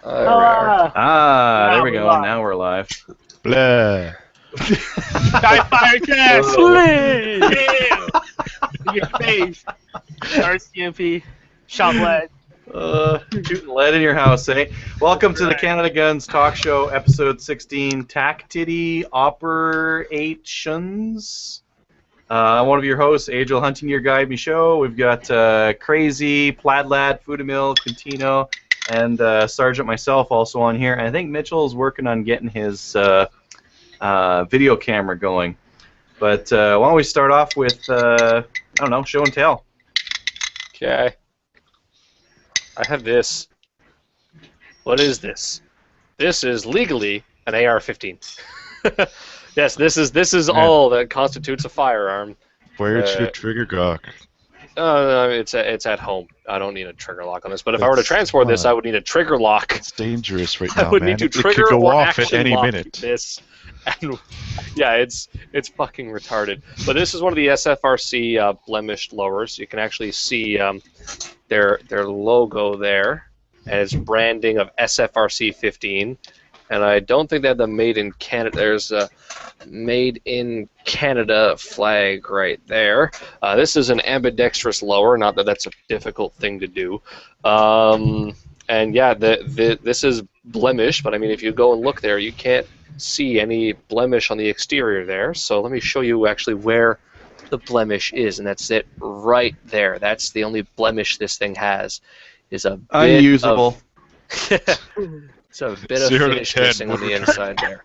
There we are. There we go. Now we're live. Blah. Sky fire test! In your face! RCMP. Shot lead. Shooting lead in your house, eh? Welcome to the CanadaGuns talk show, episode 16. Tactitty, Oper8shuns. I'm one of your hosts, Agil, hunting your guide me show. We've got Crazy, Plaid Lad, Foodamil, Quintino, and Sergeant myself also on here. And I think Mitchell is working on getting his video camera going. But why don't we start off with, I don't know, show and tell. Okay. I have this. What is this? This is legally an AR-15. Yes, this is all that constitutes a firearm. Where's your trigger lock? It's at home. I don't need a trigger lock on this. But if I were to transport this, I would need a trigger lock. It's dangerous right now, I would man. need to It trigger could go or off at action any lock minute. this. And, yeah, it's fucking retarded. But this is one of the SFRC blemished lowers. You can actually see their logo there, and it's branding of SFRC 15. And I don't think they have the Made in Canada. There's a Made in Canada flag right there. This is an ambidextrous lower. Not that that's a difficult thing to do. And yeah, this is blemish. But I mean, if you go and look there, you can't see any blemish on the exterior there. So let me show you actually where the blemish is, and that's it right there. That's the only blemish this thing has. Is a bit Unusable. It's a bit of finish missing on the inside there.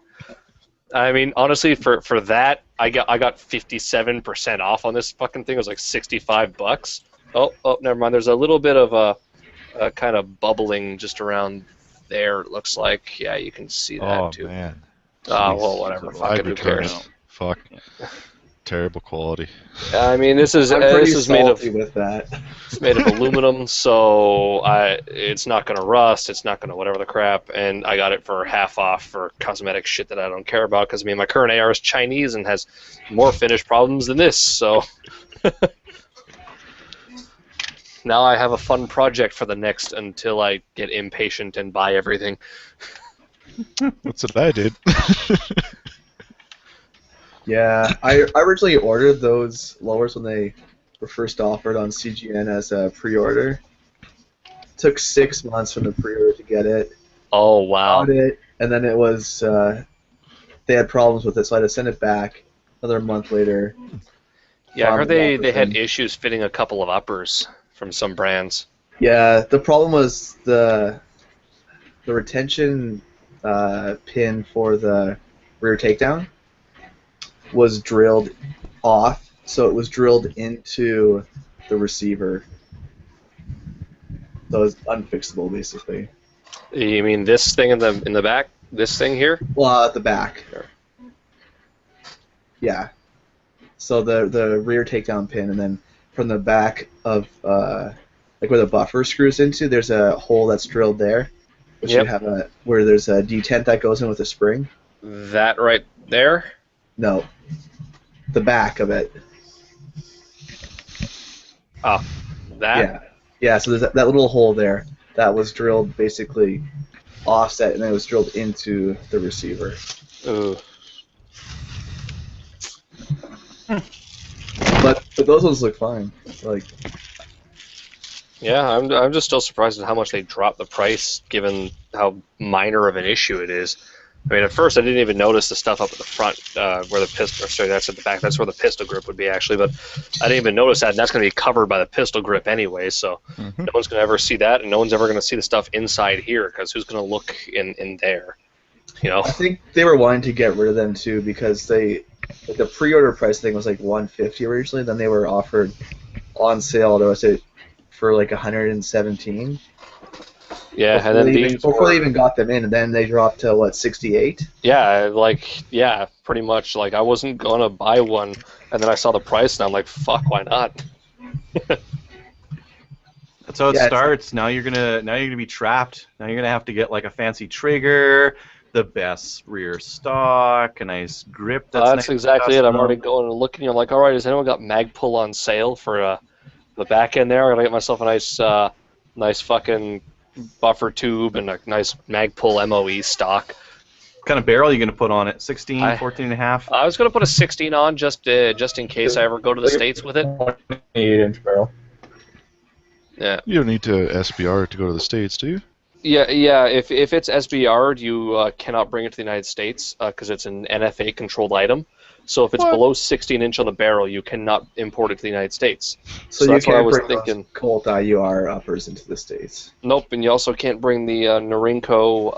I mean, honestly, for that, I got 57% off on this fucking thing. It was like $65. Oh, never mind. There's a little bit of a kind of bubbling just around there. It looks like. Yeah, you can see that too. Oh man. Oh well, whatever. Fucking who cares? Fuck. Terrible quality. I mean, this is made of with that. It's made of aluminum, so it's not gonna rust. It's not gonna whatever the crap. And I got it for half off for cosmetic shit that I don't care about because I mean my current AR is Chinese and has more finish problems than this. So now I have a fun project for the next until I get impatient and buy everything. That's what I did. Yeah, I originally ordered those lowers when they were first offered on CGN as a pre-order. Took 6 months from the pre-order to get it. Oh wow! Got it, and then it was they had problems with it, so I had to send it back another month later. Yeah, I heard they had issues fitting a couple of uppers from some brands. Yeah, the problem was the retention pin for the rear takedown was drilled off, so it was drilled into the receiver. So it was unfixable, basically. You mean this thing in the back? This thing here? Well, at the back. Sure. Yeah. So the rear takedown pin, and then from the back of like where the buffer screws into, there's a hole that's drilled there, which you have where there's a detent that goes in with a spring. That right there? No. The back of it. Oh, that? Yeah. Yeah, so there's that little hole there that was drilled basically offset, and then it was drilled into the receiver. Ooh. But those ones look fine. Like. Yeah, I'm just still surprised at how much they dropped the price, given how minor of an issue it is. I mean, at first I didn't even notice the stuff up at the front where the pistol. Sorry, that's at the back. That's where the pistol grip would be actually, but I didn't even notice that. And that's going to be covered by the pistol grip anyway, so no one's going to ever see that, and no one's ever going to see the stuff inside here because who's going to look in there? You know. I think they were wanting to get rid of them too because the pre-order price thing was like $150 originally. Then they were offered on sale. There was for like $117. Yeah, and then before they even got them in, and then they dropped to what, 68? Yeah, pretty much. Like I wasn't gonna buy one, and then I saw the price, and I'm like, fuck, why not? That's how it starts. Now you're gonna be trapped. Now you're gonna have to get like a fancy trigger, the best rear stock, a nice grip. That's exactly it. I'm already going and looking. You're like, all right, has anyone got mag pull on sale for the back end there? I gotta get myself a nice fucking buffer tube and a nice Magpul MOE stock. What kind of barrel are you going to put on it? 16, 14 and a half? I was going to put a 16 on just in case I ever go to the States with it. 28-inch barrel. Yeah. You don't need to SBR to go to the States, do you? Yeah. If it's SBR'd, you cannot bring it to the United States because it's an NFA controlled item. So if it's below 16-inch on the barrel, you cannot import it to the United States. So you that's what I can't was bring thinking. those Colt IUR uppers into the States. Nope, and you also can't bring the Norinco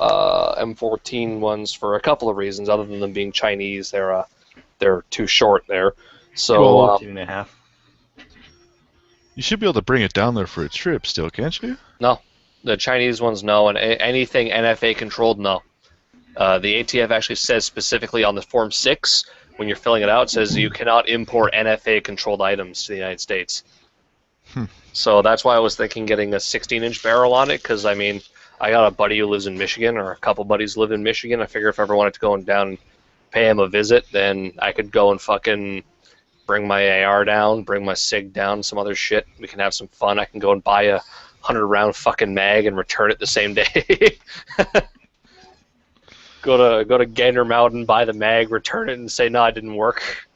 M14 ones for a couple of reasons, other than them being Chinese. They're too short there. So 14 and a half. You should be able to bring it down there for a trip still, can't you? no, the Chinese ones no, and anything NFA controlled no. The ATF actually says specifically on the Form 6 when you're filling it out, it says you cannot import NFA controlled items to the United States. So that's why I was thinking getting a 16-inch barrel on it, because I mean, I got a buddy who lives in Michigan, or a couple buddies live in Michigan. I figure if I ever wanted to go down and pay him a visit, then I could go and fucking bring my AR down, bring my SIG down, some other shit. We can have some fun. I can go and buy a 100-round fucking mag and return it the same day. Go to Gander Mountain, buy the mag, return it, and say no, it didn't work.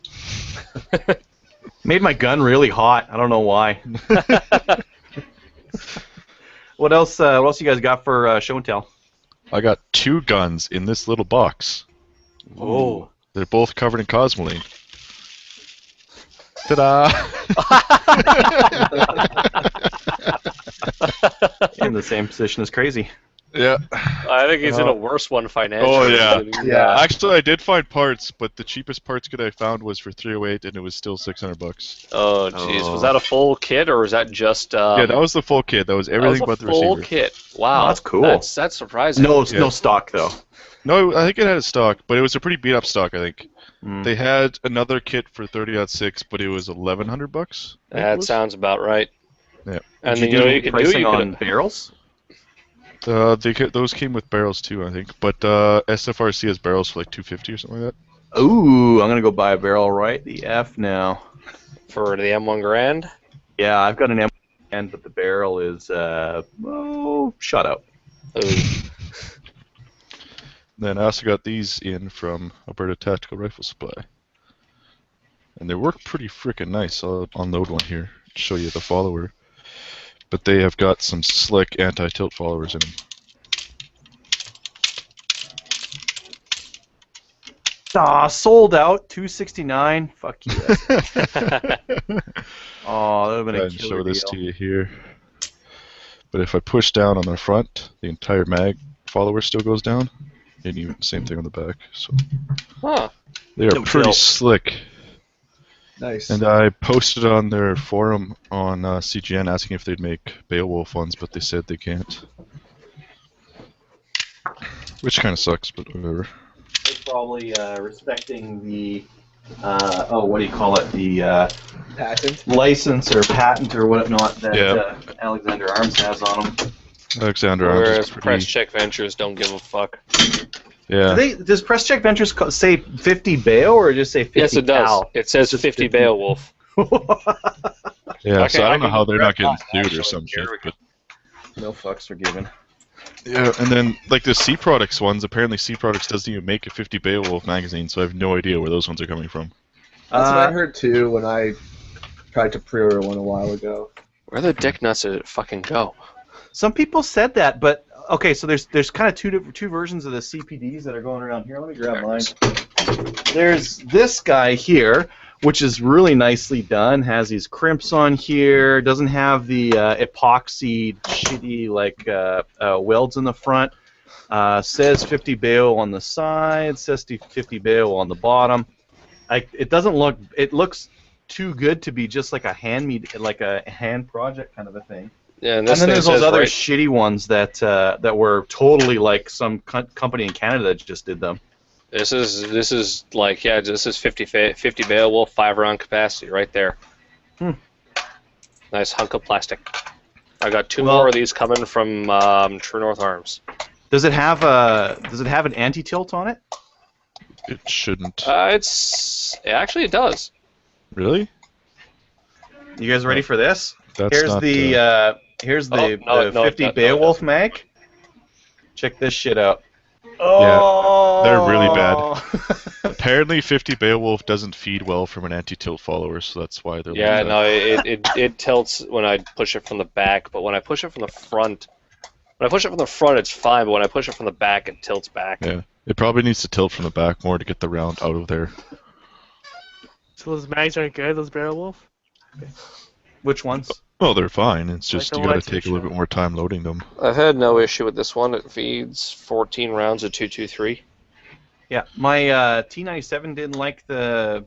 Made my gun really hot. I don't know why. What else? What else you guys got for show and tell? I got 2 guns in this little box. Oh. They're both covered in Cosmoline. Ta-da! In the same position as Crazy. Yeah. I think he's in a worse one financially. Oh, yeah. Yeah. Actually, I did find parts, but the cheapest parts kit I found was for $308, and it was still $600. Oh, jeez. Was that a full kit, or was that just... Yeah, that was the full kit. That was everything but the full receiver. kit. Wow. Oh, that's cool. That's surprising. No Yeah. stock though. No, I think it had a stock, but it was a pretty beat up stock. I think Mm. they had another kit for 30-06, but it was $1,100. That sounds about right. Yeah. And Did then, you could pricing you on could barrels? Those came with barrels too, I think. But SFRC has barrels for like $250 or something like that. Ooh, I'm gonna go buy a barrel right the F now. for the M1 Grand. Yeah, I've got an M1, but the barrel is shut out. Ooh. Then I also got these in from Alberta Tactical Rifle Supply. And they work pretty freaking nice. I'll unload one here to show you the follower. But they have got some slick anti-tilt followers in them. Sold out, $269. Fuck you. Oh, that would have been a Go ahead and killer show this deal. to you here. But if I push down on the front, the entire mag follower still goes down. And even same thing on the back. So Huh. they are No pretty tilt. slick. Nice. And I posted on their forum on CGN asking if they'd make Beowulf ones, but they said they can't. Which kind of sucks, but whatever. They're probably respecting the, what do you call it? The Patent. license or patent or whatnot that Yeah. Alexander Arms has on them. Alexander Arms Whereas is Press pretty... Check Ventures don't give a fuck. Yeah. Does Press Check Ventures say 50 Bayo or just say 50 Yes, it does. Cal? It says Just 50 50. Beowulf. Yeah, Okay, so I don't know can how they're not getting grab that, sued or actually. some Here shit, we but... No fucks are given. Yeah, and then, like, the C Products ones, apparently C Products doesn't even make a 50 Beowulf magazine, so I have no idea where those ones are coming from. That's what I heard too when I tried to pre-order one a while ago. Where the dick nuts did it fucking go? Some people said that, but okay. So there's kind of two versions of the CPDs that are going around here. Let me grab mine. There's this guy here, which is really nicely done. Has these crimps on here. Doesn't have the epoxy shitty like welds in the front. Says 50 Bayo on the side. Says 50 Bayo on the bottom. It doesn't look. It looks too good to be just like a like a hand project kind of a thing. Yeah, And and this then thing there's those says other right, shitty ones that were totally like some company in Canada that just did them. This is like, yeah, this is 50 Beowulf, 5-round capacity right there. Hmm. Nice hunk of plastic. I got two Well- more of these coming from True North Arms. Does it have an anti-tilt on it? It shouldn't. It does. Really? You guys ready for this? That's Here's not, the Here's Oh, the, no, the 50 no, it Beowulf doesn't. mag. Check this shit out. Oh, they're really bad. Apparently, 50 Beowulf doesn't feed well from an anti-tilt follower, so that's why they're Yeah, like that. no, it tilts when I push it from the back, but when I push it from the front, it's fine, but when I push it from the back, it tilts back. Yeah, it probably needs to tilt from the back more to get the round out of there. So those mags aren't good, those Beowulf? Which ones? Well, they're fine. It's Like just the you got to ones you take a little showed. bit more time loading them. I've had no issue with this one. It feeds 14 rounds of 223. Yeah, my T97 didn't like the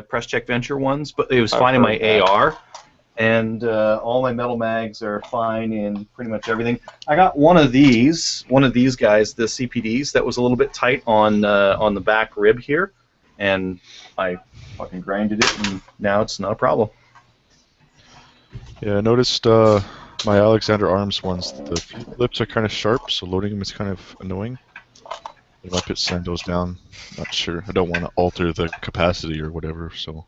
Press Check Venture ones, but it was I've fine in my heard that. AR, and all my metal mags are fine in pretty much everything. I got one of these guys, the CPDs, that was a little bit tight on the back rib here, and I fucking grinded it, and now it's not a problem. Yeah, I noticed my Alexander Arms ones, the feed lips are kind of sharp, so loading them is kind of annoying. I might put send those down. Not sure. I don't want to alter the capacity or whatever, so.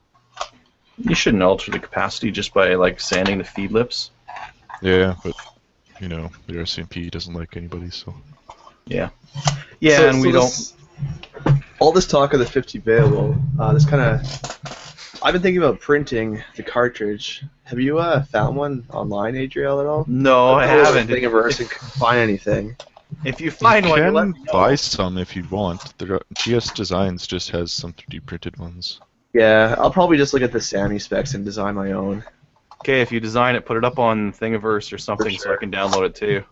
You shouldn't alter the capacity just by like sanding the feed lips. Yeah, but, you know, the RCMP doesn't like anybody, so. Yeah. Yeah, and we don't. All this talk of the 50 Beowulf, this kind of. I've been thinking about printing the cartridge. Have you found one online, Adriel, at all? No, I haven't. Thinking of rehearsing, couldn't find anything. If you find you one, can let me know. buy some if you want. GS Designs just has some 3D printed ones. Yeah, I'll probably just look at the Sammy specs and design my own. Okay, if you design it, put it up on Thingiverse or something so I can download it too.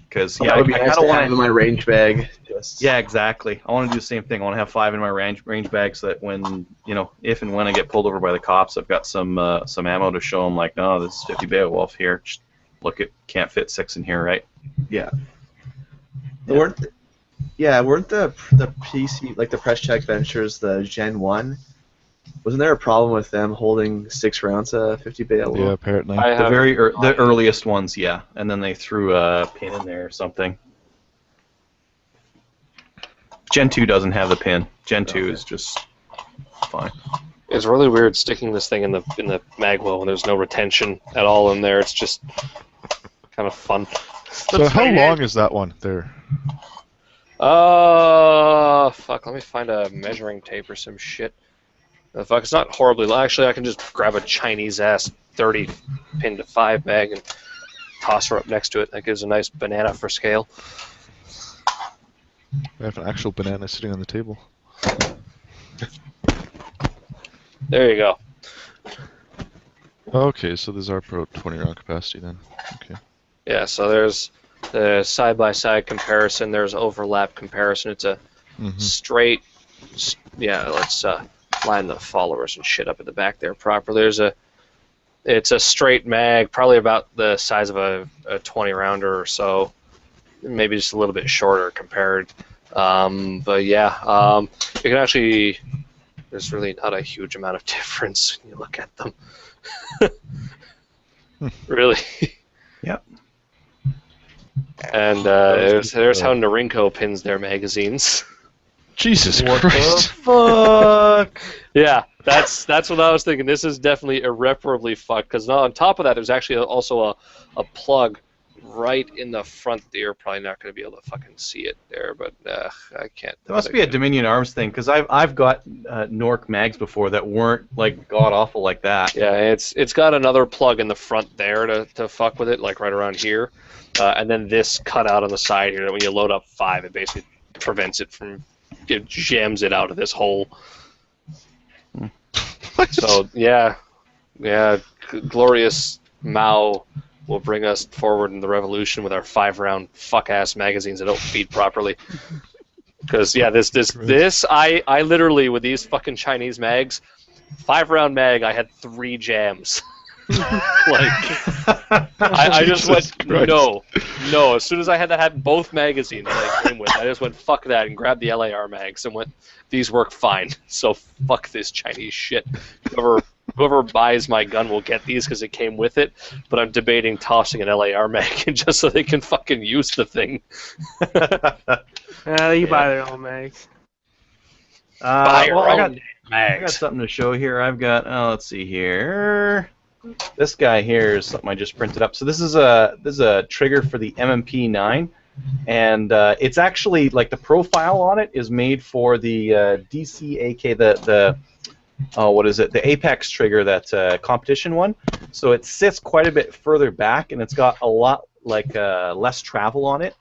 Because Yeah, it would be nice to have in my range bag. Yeah, exactly. I want to do the same thing. I want to have 5 in my range bag so that when, you know, if and when I get pulled over by the cops, I've got some ammo to show them. Like, no, this is 50 Beowulf here. Just look, it can't fit 6 in here, right? Yeah. Weren't the PC, like the Press Check Ventures, the Gen 1, wasn't there a problem with them holding 6 rounds of 50 Beowulf? Yeah, apparently. The earliest ones, yeah. And then they threw a pin in there or something. Gen 2 doesn't have the pin. Gen 2 is just fine. It's really weird sticking this thing in the magwell when there's no retention at all in there. It's just kind of fun. So how long is that one there? Fuck, let me find a measuring tape or some shit. Fuck, it's not horribly long. Actually, I can just grab a Chinese-ass 30 pin to 5 mag and toss her up next to it. That gives a nice banana for scale. I have an actual banana sitting on the table. There you go. Okay, so there's our Pro 20 round capacity then. Okay. Yeah, so there's the side-by-side comparison. There's overlap comparison. It's a straight... Yeah, let's line the followers and shit up at the back there properly. It's a straight mag, probably about the size of a 20-rounder or so. Maybe just a little bit shorter compared. But yeah, you can actually... There's really not a huge amount of difference when you look at them. Really. Yep. And there's how Norinco pins their magazines. Jesus What Christ. the fuck? Yeah, that's what I was thinking. This is definitely irreparably fucked, because on top of that, there's actually also a plug right in the front that you're probably not going to be able to fucking see it there, but I can't. There must be a Dominion Arms thing, because I've got Nork mags before that weren't like god awful like that. Yeah, it's got another plug in the front there to fuck with it, like right around here, and then this cut out on the side here. When you load up 5, it basically prevents it from, it jams it out of this hole. So yeah, glorious Mao will bring us forward in the revolution with our 5-round fuck-ass magazines that don't feed properly. Because yeah, I literally, with these fucking Chinese mags, 5-round mag, I had 3 jams. I just went no. As soon as I had both magazines that I came with, I just went fuck that and grabbed the LAR mags and went, these work fine. So fuck this Chinese shit. Whoever buys my gun will get these because it came with it, but I'm debating tossing an LAR mag in just so they can fucking use the thing. You buy their own mags. Buy your own I got mags. something to show here. I've got, let's see here. this guy here is something I just printed up. So this is a trigger for the MMP9, and it's actually like the profile on it is made for the DCAK, the what is it? The Apex trigger, that competition one. So it sits quite a bit further back, and it's got a lot like less travel on it.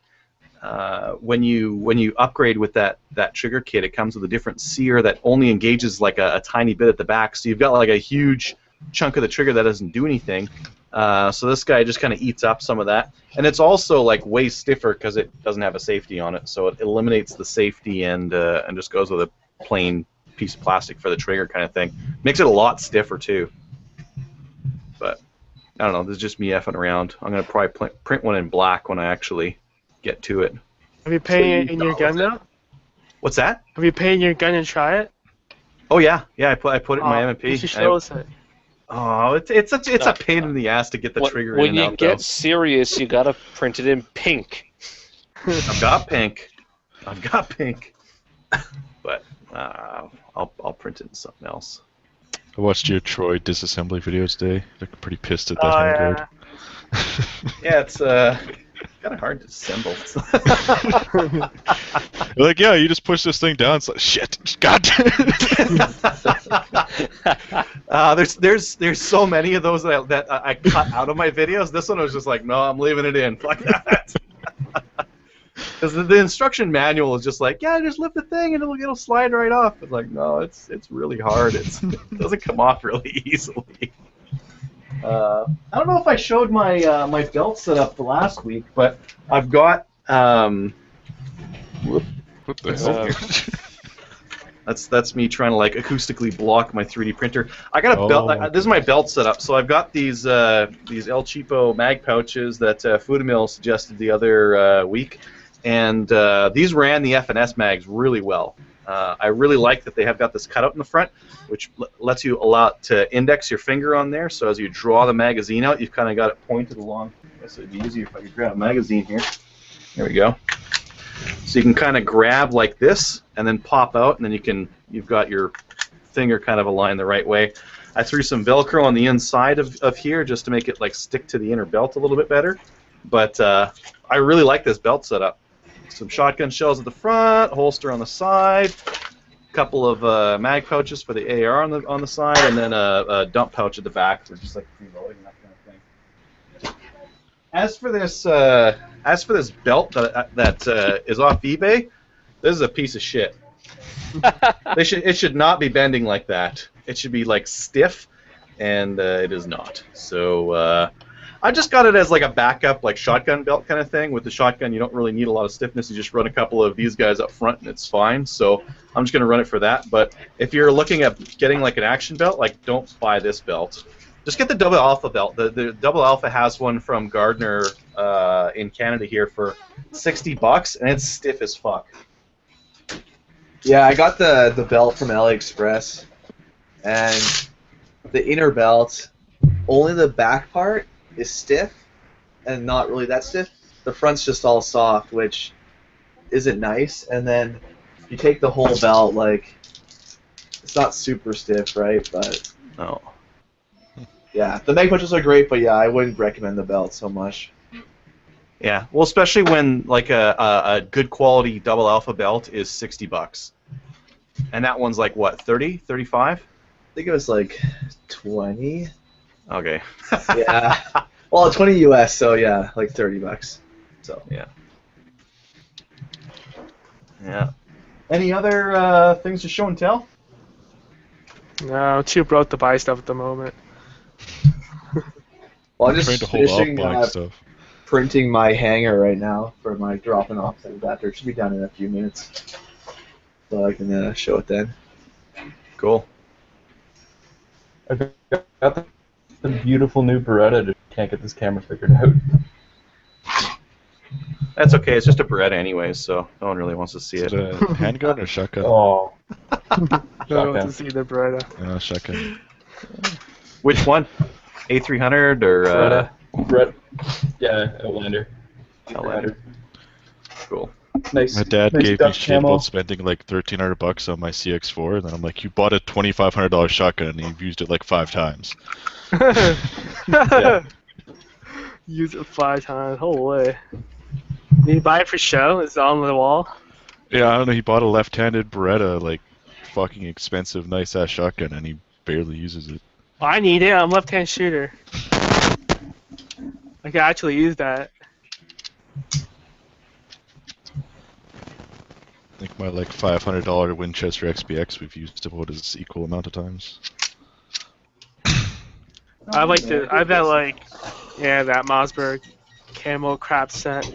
When you upgrade with that trigger kit, it comes with a different sear that only engages like a tiny bit at the back. So you've got like a huge chunk of the trigger that doesn't do anything. So this guy just kind of eats up some of that, and it's also like way stiffer because it doesn't have a safety on it. So it eliminates the safety and just goes with a plain piece of plastic for the trigger kind of thing. Makes it a lot stiffer too. But I don't know. This is just me effing around. I'm gonna probably print one in black when I actually get to it. Have you painted it in your gun now? What's that? Have you painted your gun and try it? Oh yeah, I put it in my MP. You should show us it. Oh, it's a pain in the ass to get the trigger in and out. When you get serious, you gotta print it in pink. I've got pink, but I'll print it in something else. I watched your Troy disassembly videos today. Looked pretty pissed at that handguard. Yeah, it's kind of hard to assemble. Like, yeah, you just push this thing down. It's like, shit, god. There's so many of those that I cut out of my videos. This one was just like, no, I'm leaving it in. Fuck that. Because the instruction manual is just like, yeah, just lift the thing and it'll slide right off. It's like, no, it's really hard. It doesn't come off really easily. I don't know if I showed my my belt setup the last week, but I've got What the hell? That's me trying to like acoustically block my 3D printer. I got a belt. This is my belt setup. So I've got these El Cheapo mag pouches that Foodamil suggested the other week, and these ran the F&S mags really well. I really like that they have got this cutout in the front, which lets you allow to index your finger on there. So as you draw the magazine out, you've kind of got it pointed along. I guess it'd be easier if I could grab a magazine here. There we go. So you can kind of grab like this and then pop out, and then you've got your finger kind of aligned the right way. I threw some Velcro on the inside of here just to make it like stick to the inner belt a little bit better. But I really like this belt setup. Some shotgun shells at the front, holster on the side, a couple of mag pouches for the AR on the side, and then a dump pouch at the back for just like preloading and that kind of thing. As for this belt that is off eBay, this is a piece of shit. It should not be bending like that. It should be like stiff, and it is not. So I just got it as like a backup, like shotgun belt kind of thing. With the shotgun, you don't really need a lot of stiffness. You just run a couple of these guys up front, and it's fine. So I'm just gonna run it for that. But if you're looking at getting like an action belt, like don't buy this belt. Just get the Double Alpha belt. The Double Alpha has one from Gardner in Canada here for $60, and it's stiff as fuck. Yeah, I got the belt from AliExpress, and the inner belt, only the back part is stiff, and not really that stiff. The front's just all soft, which isn't nice. And then you take the whole belt, like, it's not super stiff, right? But No. yeah, the mag punches are great, but yeah, I wouldn't recommend the belt so much. Yeah, well, especially when like a good quality Double Alpha belt is $60, and that one's like what, 30, 35? I think it was like 20. Okay. Yeah. Well, 20 US, so yeah, like $30. So yeah. Yeah. Any other things to show and tell? No, too broke to buy stuff at the moment. well, I'm Trying just to hold off finishing buying stuff. printing my hanger right now for my dropping off adapter. It should be done in a few minutes, so I can show it then. Cool. I've got the beautiful new Beretta, just can't get this camera figured out. That's okay. It's just a Beretta anyways, so no one really wants to see Is it. it a handgun or shotgun? Oh. I don't want Shotgun. to see the Beretta. Shotgun. Which one? A300 or Beretta. Yeah, Outlander. Outlander. Cool. Nice. My dad nice gave me duck shit camo. about spending like $1,300 on my CX4, and then I'm like, you bought a $2,500 shotgun and you've used it like 5 times. Yeah. Use it 5 times. Holy. Did you buy it for show? Is it on the wall? Yeah, I don't know. He bought a left-handed Beretta, like fucking expensive, nice-ass shotgun, and he barely uses it. Well, I need it. I'm a left-hand shooter. I can actually use that. I think my like $500 Winchester XPX we've used about as equal amount of times. I like the. I bet like, yeah, that Mossberg camo crap set.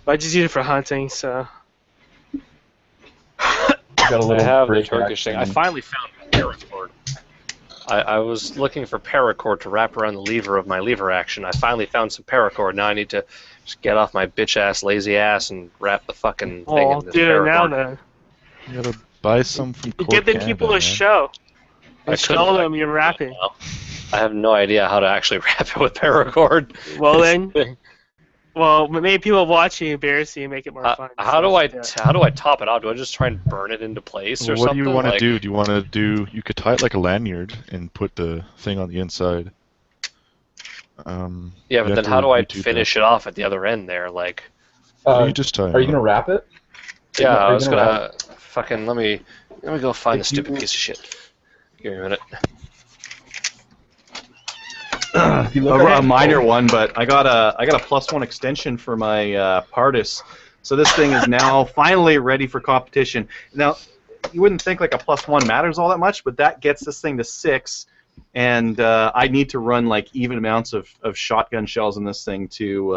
But I just use it for hunting, so. Got a I little have the break Turkish thing. I action. finally found paracord. I was looking for paracord to wrap around the lever of my lever action. I finally found some paracord. Now I need to just get off my bitch ass, lazy ass, and wrap the fucking thing Oh, in this do it now paracord. then. You gotta buy some from You Court give them Canada, people a man. show. I And couldn't show them fucking you're do it rapping. now. I have no idea how to actually wrap it with paracord. Well This then, thing. well maybe people watching embarrass you and make it more fun. How so, do I yeah. how do I top it out? Do I just try and burn it into place or Well, what something? do you want to Like, do? Do you want to do? You could tie it like a lanyard and put the thing on the inside. Yeah, you but have then to how do I YouTube finish it off at the other end there? Like, You just tie Are you it gonna up. wrap it? yeah, Are I you was gonna gonna fucking let me go find the If stupid you- piece of shit. Give me a minute. If you look A at the minor boat- one, but I got a +1 extension for my Pardis, so this thing is now finally ready for competition. Now, you wouldn't think like a +1 matters all that much, but that gets this thing to 6, and I need to run like even amounts of shotgun shells in this thing to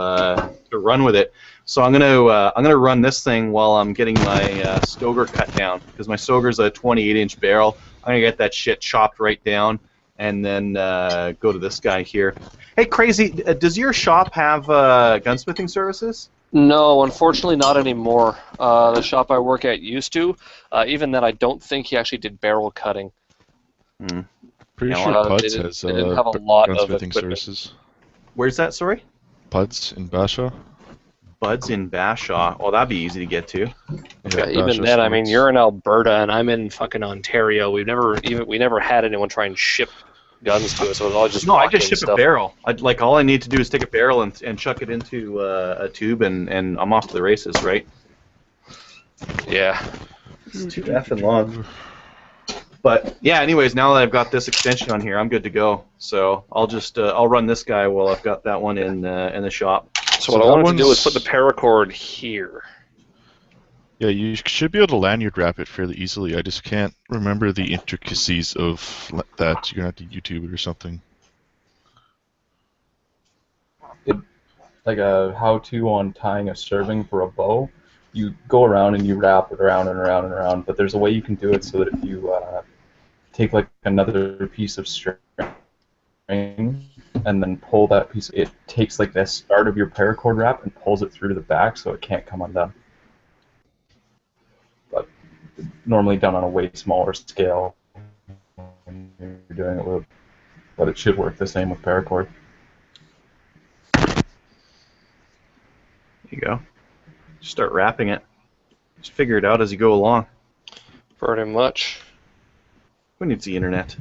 run with it. So I'm gonna run this thing while I'm getting my Stoger cut down, because my Stoger's a 28-inch barrel. I'm gonna get that shit chopped right down, and then go to this guy here. Hey, Crazy, does your shop have gunsmithing services? No, unfortunately not anymore. The shop I work at used to. Even then, I don't think he actually did barrel cutting. Pretty Yeah, sure well, Puds they didn't- has they didn't have a lot of gunsmithing equipment. services. Where's that, sorry? Puds in Bashaw. Buds in Bashaw. Oh, that'd be easy to get to. Yeah, even Bashaw then, I mean, Sports. you're in Alberta and I'm in fucking Ontario. We never had anyone try and ship guns to us. So it was all just No, I walk-in just ship stuff. a barrel. Like all I need to do is take a barrel and chuck it into a tube, and I'm off to the races, right? Yeah. It's too effing long. But yeah, anyways, now that I've got this extension on here, I'm good to go. So I'll just I'll run this guy while I've got that one in the shop. So what I that wanted to do was one's- put the paracord here. Yeah, you should be able to lanyard wrap it fairly easily. I just can't remember the intricacies of that. You're gonna have to YouTube it or something. like a how-to on tying a serving for a bow. You go around and you wrap it around and around and around, but there's a way you can do it so that if you take like another piece of string and then pull that piece, it takes like the start of your paracord wrap and pulls it through to the back so it can't come undone. But normally done on a way smaller scale when you're doing it with, but it should work the same with paracord. There you go. Just start wrapping it. Just figure it out as you go along. Pretty much. Who needs the internet?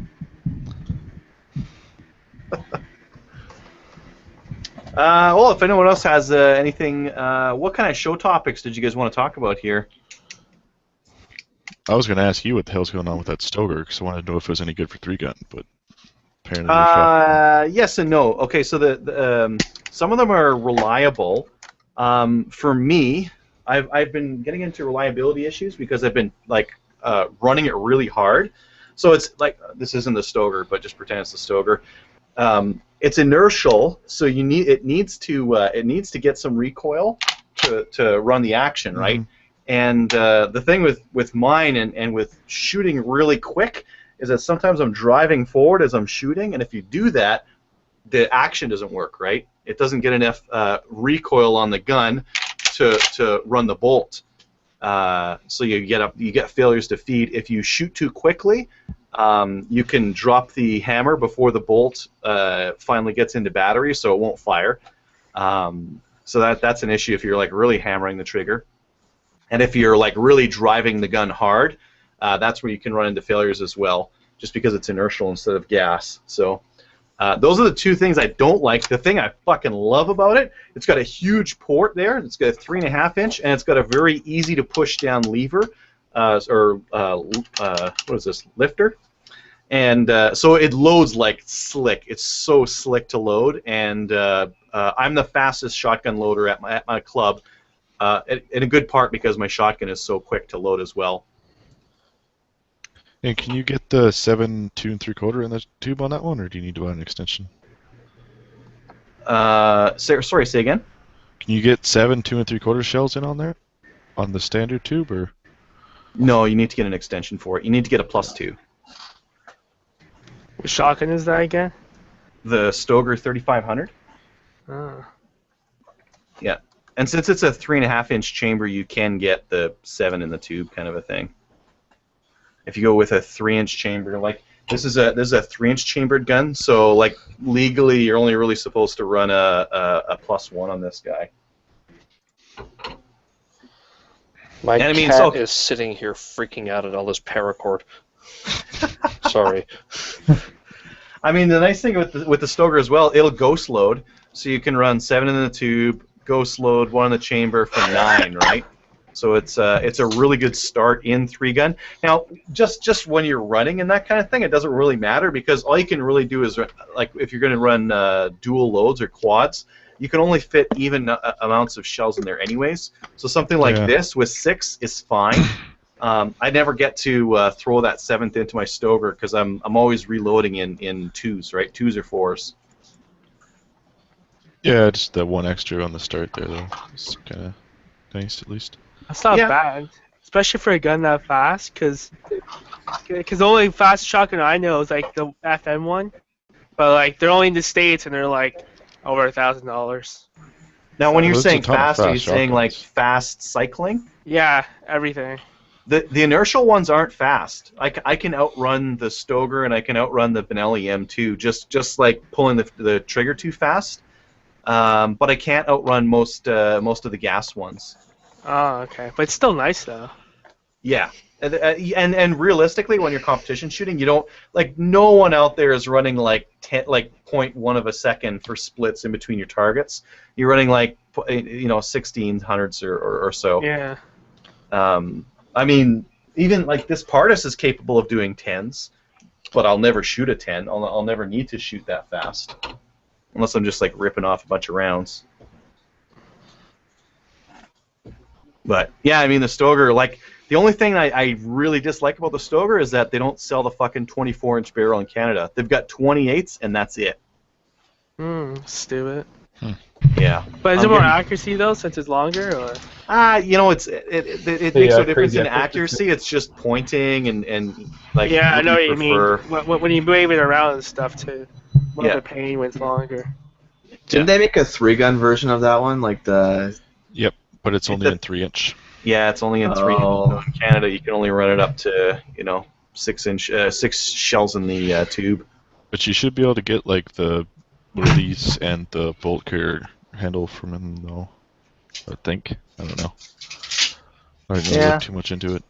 Well, if anyone else has anything, what kind of show topics did you guys want to talk about here? I was gonna ask you what the hell's going on with that Stoger, because I wanted to know if it was any good for 3-gun, but apparently they're shot. Yes and no. Okay, so the some of them are reliable. For me, I've been getting into reliability issues because I've been like running it really hard. So it's like, this isn't the Stoger, but just pretend it's the Stoger. It's inertial, so it needs to get some recoil to run the action, right? And the thing with mine and with shooting really quick is that sometimes I'm driving forward as I'm shooting, and if you do that, the action doesn't work, right? It doesn't get enough recoil on the gun to run the bolt. So you get failures to feed. If you shoot too quickly, you can drop the hammer before the bolt finally gets into battery, so it won't fire. So that's an issue if you're like really hammering the trigger. And if you're like really driving the gun hard, that's where you can run into failures as well, just because it's inertial instead of gas. So those are the two things I don't like. The thing I fucking love about it, it's got a huge port there. It's got a 3.5 inch, and it's got a very easy to push down lever, what is this, lifter? And so it loads like slick. It's so slick to load, and I'm the fastest shotgun loader at my club, in a good part because my shotgun is so quick to load as well. And can you get the 7 2 3/4 in the tube on that one, or do you need to buy an extension? Sorry, say again? Can you get 7 2 3/4 shells in on there, on the standard tube, or? No, you need to get an extension for it. You need to get a +2. What shotgun is that again? The Stoeger 3500. Oh. Yeah, and since it's a 3.5 inch chamber, you can get the 7 in the tube kind of a thing. If you go with a 3-inch chamber, like this is a 3-inch chambered gun, so like legally you're only really supposed to run a +1 on this guy. My And I mean, cat so- is sitting here freaking out at all this paracord. Sorry. I mean, the nice thing with the Stoeger as well, it'll ghost load, so you can run 7 in the tube, ghost load 1 in the chamber for 9, right? So it's a really good start in 3-gun. Now, just when you're running and that kind of thing, it doesn't really matter because all you can really do is, like, if you're going to run dual loads or quads, you can only fit even amounts of shells in there anyways. So something like this with 6 is fine. I never get to throw that 7th into my Stoeger because I'm always reloading in 2s, right? 2s or 4s. Yeah, just the 1 extra on the start there, though. It's kind of nice, at least. That's not bad, especially for a gun that fast. Cause the only fast shotgun I know is like the FM one, but like they're only in the States and they're like over $1,000. Now, when you're Well, there's a saying ton of fast, are you fast saying like shotguns. fast cycling? Yeah, everything. The inertial ones aren't fast. I can outrun the Stoeger and I can outrun the Benelli M2 just like pulling the trigger too fast. But I can't outrun most of the gas ones. Oh, okay, but it's still nice though. Yeah, and realistically, when you're competition shooting, you don't like no one out there is running like 0.1 of a second for splits in between your targets. You're running like 1600s or so. Yeah. I mean, even like this Pardis is capable of doing 10s, but I'll never shoot a 10. I'll never need to shoot that fast, unless I'm just like ripping off a bunch of rounds. But yeah, I mean the Stoeger, like the only thing I really dislike about the Stoeger is that they don't sell the fucking 24-inch barrel in Canada. They've got 28s and that's it. Stupid. Yeah. But is it more accuracy though, since it's longer, or? It makes no difference in accuracy. It's just pointing and like. Yeah, I know what you prefer. mean. When you wave it around and stuff too. More of the pain when it's longer. Didn't they make a 3-gun version of that one, like the? Yep, but it's only in 3-inch. Yeah, it's only in 3. Oh. In Canada, you can only run it up to 6 shells in the tube. But you should be able to get like the release and the bolt carrier handle from him, though. I think. I don't know. I don't know look too much into it.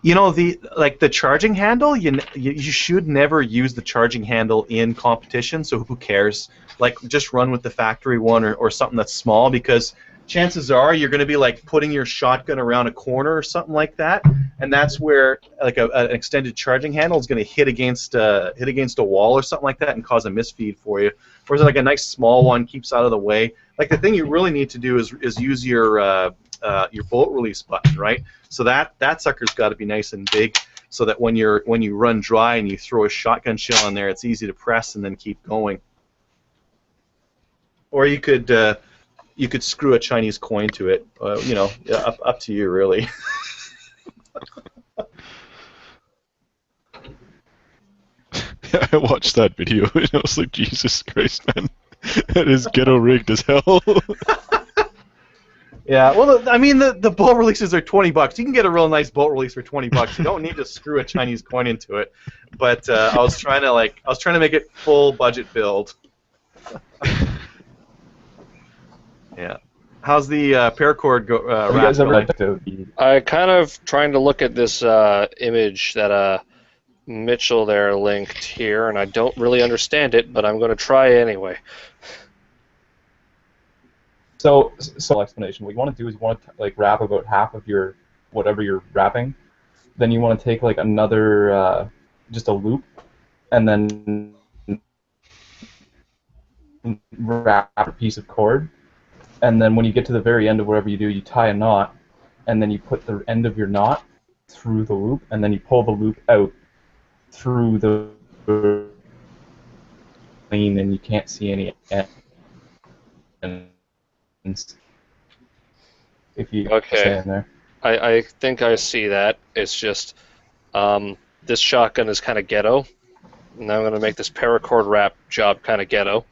The charging handle, you should never use the charging handle in competition. So who cares? Like, just run with the factory one or something that's small, because chances are you're going to be like putting your shotgun around a corner or something like that, and that's where like an extended charging handle is going to hit against a wall or something like that and cause a misfeed for you. Whereas like a nice small one keeps out of the way. Like the thing you really need to do is use your bolt release button, right? So that sucker's got to be nice and big, so that when you run dry and you throw a shotgun shell on there, it's easy to press and then keep going. Or you could screw a Chinese coin to it. Up to you, really. I watched that video and I was like, Jesus Christ, man. That is ghetto rigged as hell. Yeah, well, I mean, the bolt releases are $20. You can get a real nice bolt release for $20. You don't need to screw a Chinese coin into it. But I was trying to make it full budget build. Yeah. How's the paracord go? Have you guys ever going? liked to? I kind of trying to look at this image that Mitchell there linked here, and I don't really understand it, but I'm going to try anyway. So explanation. What you want to do is you want to like wrap about half of your whatever you're wrapping. Then you want to take like another just a loop, and then wrap a piece of cord. And then when you get to the very end of whatever you do, you tie a knot, and then you put the end of your knot through the loop, and then you pull the loop out through the lane, and you can't see any ends. If you stay in there. I think I see that. It's just this shotgun is kind of ghetto. And I'm going to make this paracord wrap job kind of ghetto.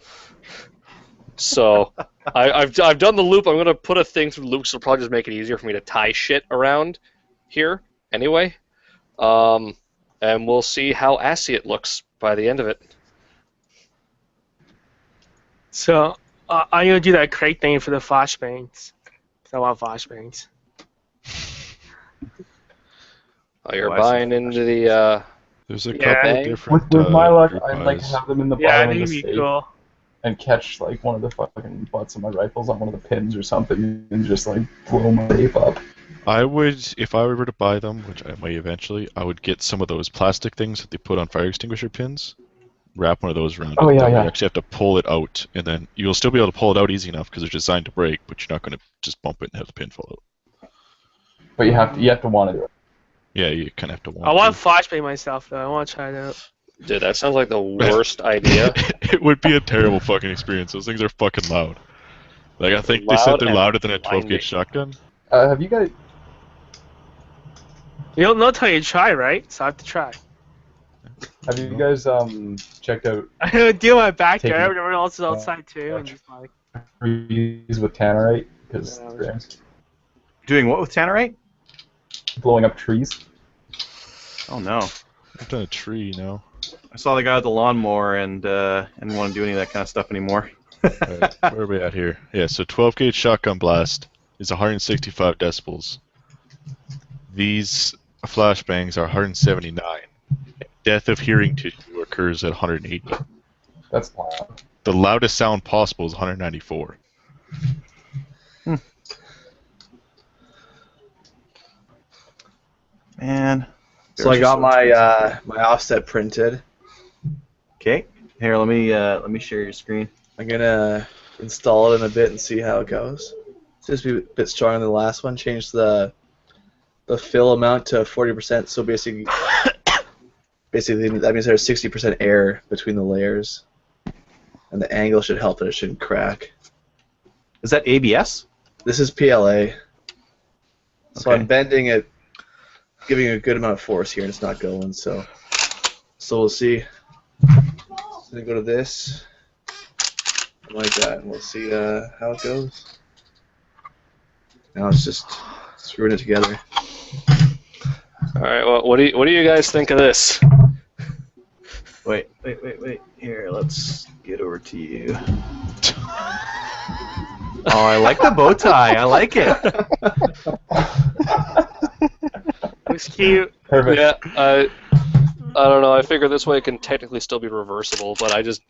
So I've done the loop. I'm going to put a thing through the loop, so it'll probably just make it easier for me to tie shit around here anyway. And we'll see how assy it looks by the end of it. So I'm gonna do that crate thing for the flashbangs. 'Cause I want flashbangs. Oh, you're buying into the. There's a Yeah, couple different. With my luck, group I'd like buys. have them in the Yeah, I bottom of think the it'd be safe cool. and catch like one of the fucking butts of my rifles on one of the pins or something and just like blow my safe up. I would, if I were to buy them, which I might eventually, I would get some of those plastic things that they put on fire extinguisher pins. Wrap one of those around Oh, it. yeah, That way yeah. You actually have to pull it out, and then you'll still be able to pull it out easy enough because they're designed to break, but you're not going to just bump it and have the pin fall out. But you have to want to do it. Yeah, you kind of have to want I want to. flashbang myself though. I want to try it out. Dude, that sounds like the worst idea. It would be a terrible fucking experience. Those things are fucking loud. Like, I think they said Loud they're and louder than a 12 blinding. gauge shotgun. Have you guys? You don't know till you try, right? So I have to try. Have you guys checked out I'm gonna do my back Taking there. it- Everyone else is outside too, and just like. trees with tannerite? Because Yeah. Doing what with tannerite? blowing up trees. Oh no! I've done a tree now. I saw the guy with the lawnmower and I didn't want to do any of that kind of stuff anymore. Alright, where are we at here? Yeah, so 12 gauge shotgun blast is 165 decibels. These flashbangs are 179. Death of hearing tissue occurs at 180. That's loud. The loudest sound possible is 194. Man. So I got my my offset printed. Okay. Here, let me share your screen. I'm gonna install it in a bit and see how it goes. It's just be a bit stronger than the last one. Change the fill amount to 40%. So basically that means there's 60% air between the layers, and the angle should help that it shouldn't crack. Is that ABS? This is PLA. So Okay. I'm bending it, giving it a good amount of force here, and it's not going. So we'll see. So I'm gonna go to this, like that, and we'll see how it goes. Now it's just screwing it together. All right. Well, what do you guys think of this? Wait. Here, let's get over to you. Oh, I like the bow tie. I like it. Looks cute. Perfect. Yeah. I don't know. I figure this way it can technically still be reversible, but I just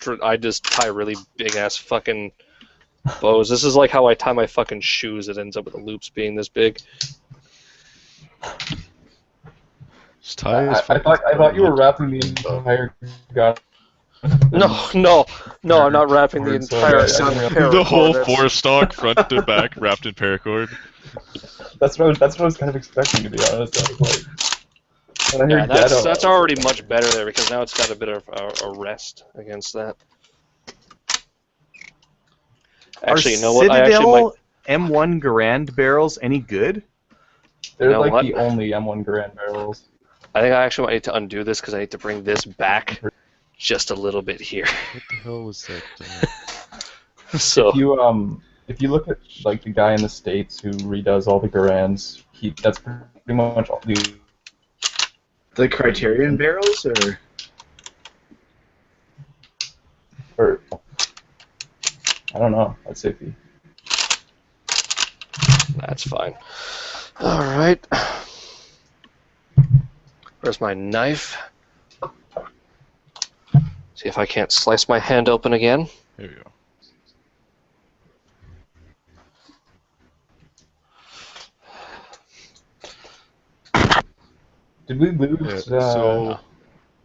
tie really big ass fucking bows. This is like how I tie my fucking shoes. It ends up with the loops being this big. Just tie his I thought you were wrapping the entire gun. No, I'm not wrapping the entire paracord. The whole That's- four stock, front to back, wrapped in paracord. That's what I was kind of expecting, to be honest. I was like, when I Yeah, heard ghetto, that's already much better there because now it's got a bit of a rest against that. Actually, Are you know what? I actually might. Citadel M1 Garand barrels any good? they're You know like what? the only M1 Garand barrels. I think I actually might need to undo this because I need to bring this back just a little bit here. What the hell was that? So If you look at like the guy in the States who redoes all the Garands, that's pretty much all The Criterion barrels, or I don't know. Let's see if he. That's fine. All right. Where's my knife? See if I can't slice my hand open again. There you go. Did we lose? So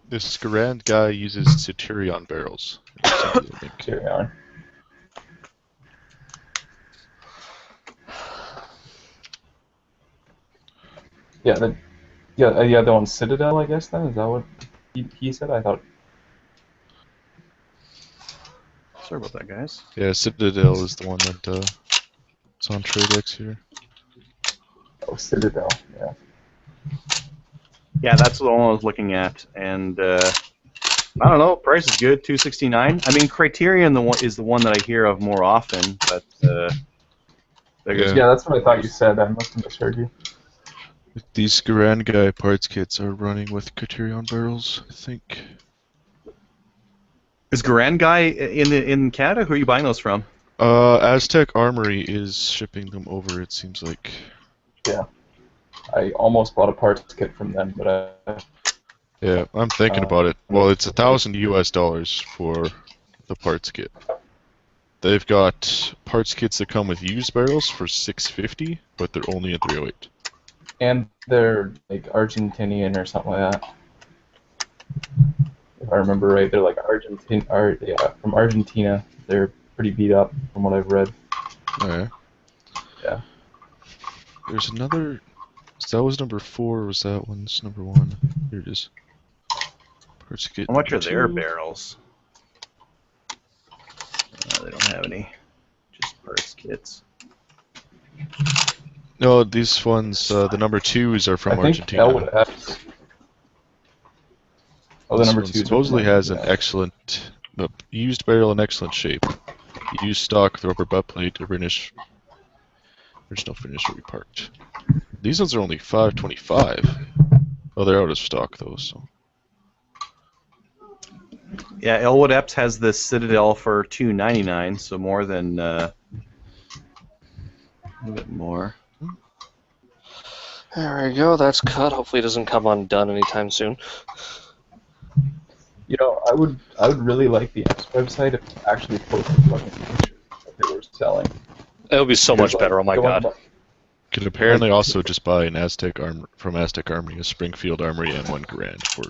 this Garand guy uses Centurion barrels. Centurion. Yeah, the one Citadel, I guess. Then is that what he said? I thought. Sorry about that, guys. Yeah, Citadel is the one that it's on TradeX here. Oh, Citadel. Yeah. Yeah, that's the one I was looking at, and I don't know. Price is good, $269. I mean, Criterion is the one that I hear of more often, but Yeah, that's what I thought you said. I must have misheard you. These Garand guy parts kits are running with Criterion barrels, I think. Is Garand guy in Canada? Who are you buying those from? Aztec Armory is shipping them over, it seems like. Yeah. I almost bought a parts kit from them, but Yeah, I'm thinking about it. Well, it's $1,000 US for the parts kit. They've got parts kits that come with used barrels for $650, but they're only in 308. and they're like Argentinian or something like that. If I remember right, they're like from Argentina. They're pretty beat up from what I've read. Oh, yeah. Yeah. There's another. So that was number 4. Or was that one's number 1? Here it is. Parts kit. How much are their two. barrels? They don't have any. Just parts kits. No, these ones, the number 2s are from I think Argentina. Elwood X. Oh, the This number one 2 supposedly has an excellent, used barrel in excellent shape. Used stock with rubber butt plate, original finish reparked. These ones are only $525. Oh, they're out of stock though, so. Yeah, Elwood Epps has the Citadel for $299, so more than a little bit more. There we go, that's cut. Hopefully it doesn't come undone anytime soon. You know, I would really like the X website if they actually posted fucking pictures that they were selling. It would be so much better, oh my god. You can apparently also just buy an Aztec from Aztec Armory, a Springfield Armory M1 Garand for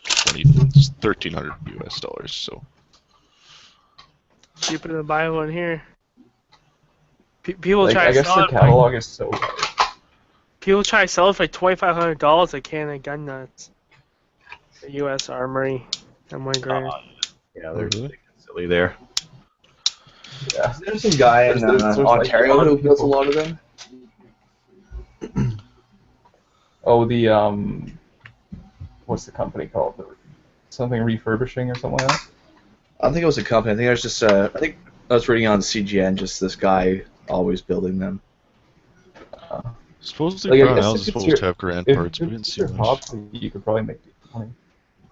$1,300 US, so. Cheaper than buy one here. People Like, try I to guess sell the it. catalog is so good. People try to sell it for $2,500 at Canada Gun Nuts. The U.S. Armory and $1,000. Yeah, they're Really? silly there. Yeah. There's some guy in There's like Ontario who builds a people- lot of them. Oh, the what's the company called? Something refurbishing or something like that. I don't think it was a company. I think it was just I think I was reading on CGN, just this guy always building them. Supposedly Like, I Brown guess House if is it's supposed your- to have Garand If parts, but we didn't it's see your much. hobby, you could probably make money.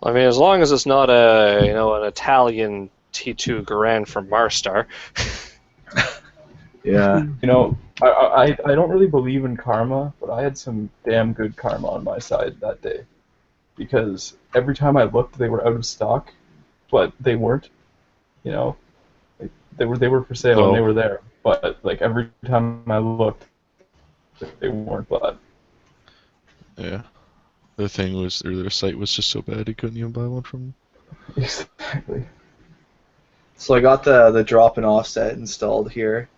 I mean, as long as it's not an Italian T2 Garand from Marstar. Yeah. You know, I don't really believe in karma, but I had some damn good karma on my side that day, because every time I looked, they were out of stock, but they weren't. You know, like, they were for sale No. and they were there, but like every time I looked, they weren't. But Yeah. The thing was, their site was just so bad, he couldn't even buy one from them. exactly. So I got the drop and offset installed here.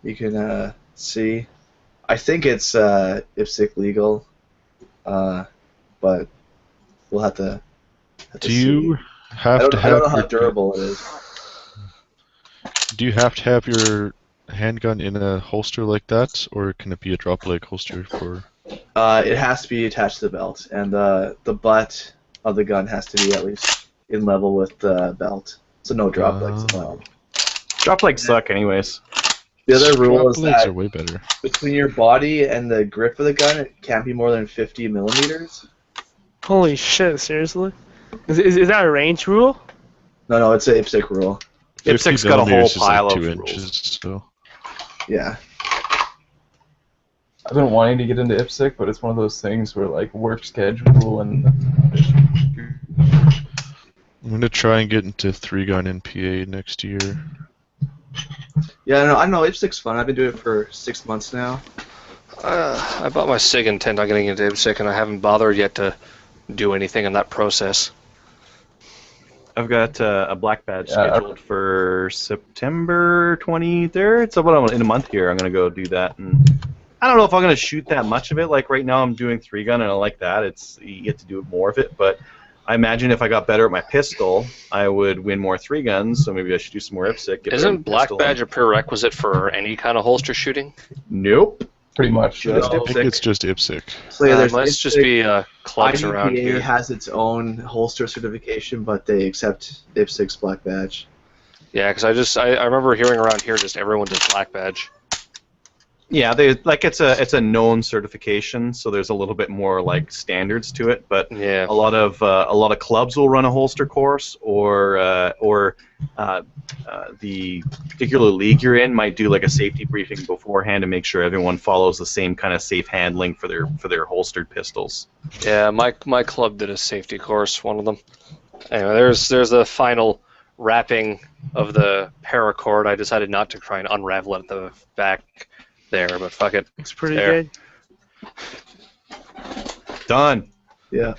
You can see. I think it's IPSC legal, but we'll have to Do you see. have I to don't have know how your, durable it is. Do you have to have your handgun in a holster like that, or can it be a drop leg holster for? It has to be attached to the belt, and the butt of the gun has to be at least in level with the belt. So no drop legs allowed. Drop legs suck anyways. The other rule Drop is legs that are way better. between your body and the grip of the gun, it can't be more than 50 millimeters. Holy shit, seriously? Is that a range rule? No, it's a IPSC rule. 50 IPSC's got a whole millimeters is pile like of 2 rules. inches, so. Yeah. I've been wanting to get into IPSC, but it's one of those things where like work schedule and I'm gonna try and get into 3-gun NPA next year. Yeah, I know IPSC's fun. I've been doing it for 6 months now. I bought my SIG intent on getting into IPSC, and I haven't bothered yet to do anything in that process. I've got a black badge scheduled for September 23rd, so in a month here I'm going to go do that. And I don't know if I'm going to shoot that much of it. Like right now I'm doing 3-gun and I like that. You get to do more of it, but I imagine if I got better at my pistol, I would win more 3-guns, so maybe I should do some more IPSC. Isn't black badge a prerequisite for any kind of holster shooting? Nope. pretty much. Just I think it's just IPSC. So yeah, there's must just be clubs around IDPA here. has its own holster certification, but they accept IPSC's black badge. Yeah, because I remember hearing around here just everyone does black badge. Yeah, it's a known certification, so there's a little bit more like standards to it. But Yeah. a lot of clubs will run a holster course, or the particular league you're in might do like a safety briefing beforehand to make sure everyone follows the same kind of safe handling for their holstered pistols. Yeah, my club did a safety course, one of them. Anyway, there's the final wrapping of the paracord. I decided not to try and unravel it at the back there, but fuck it. Looks pretty There. good. Done. Yeah.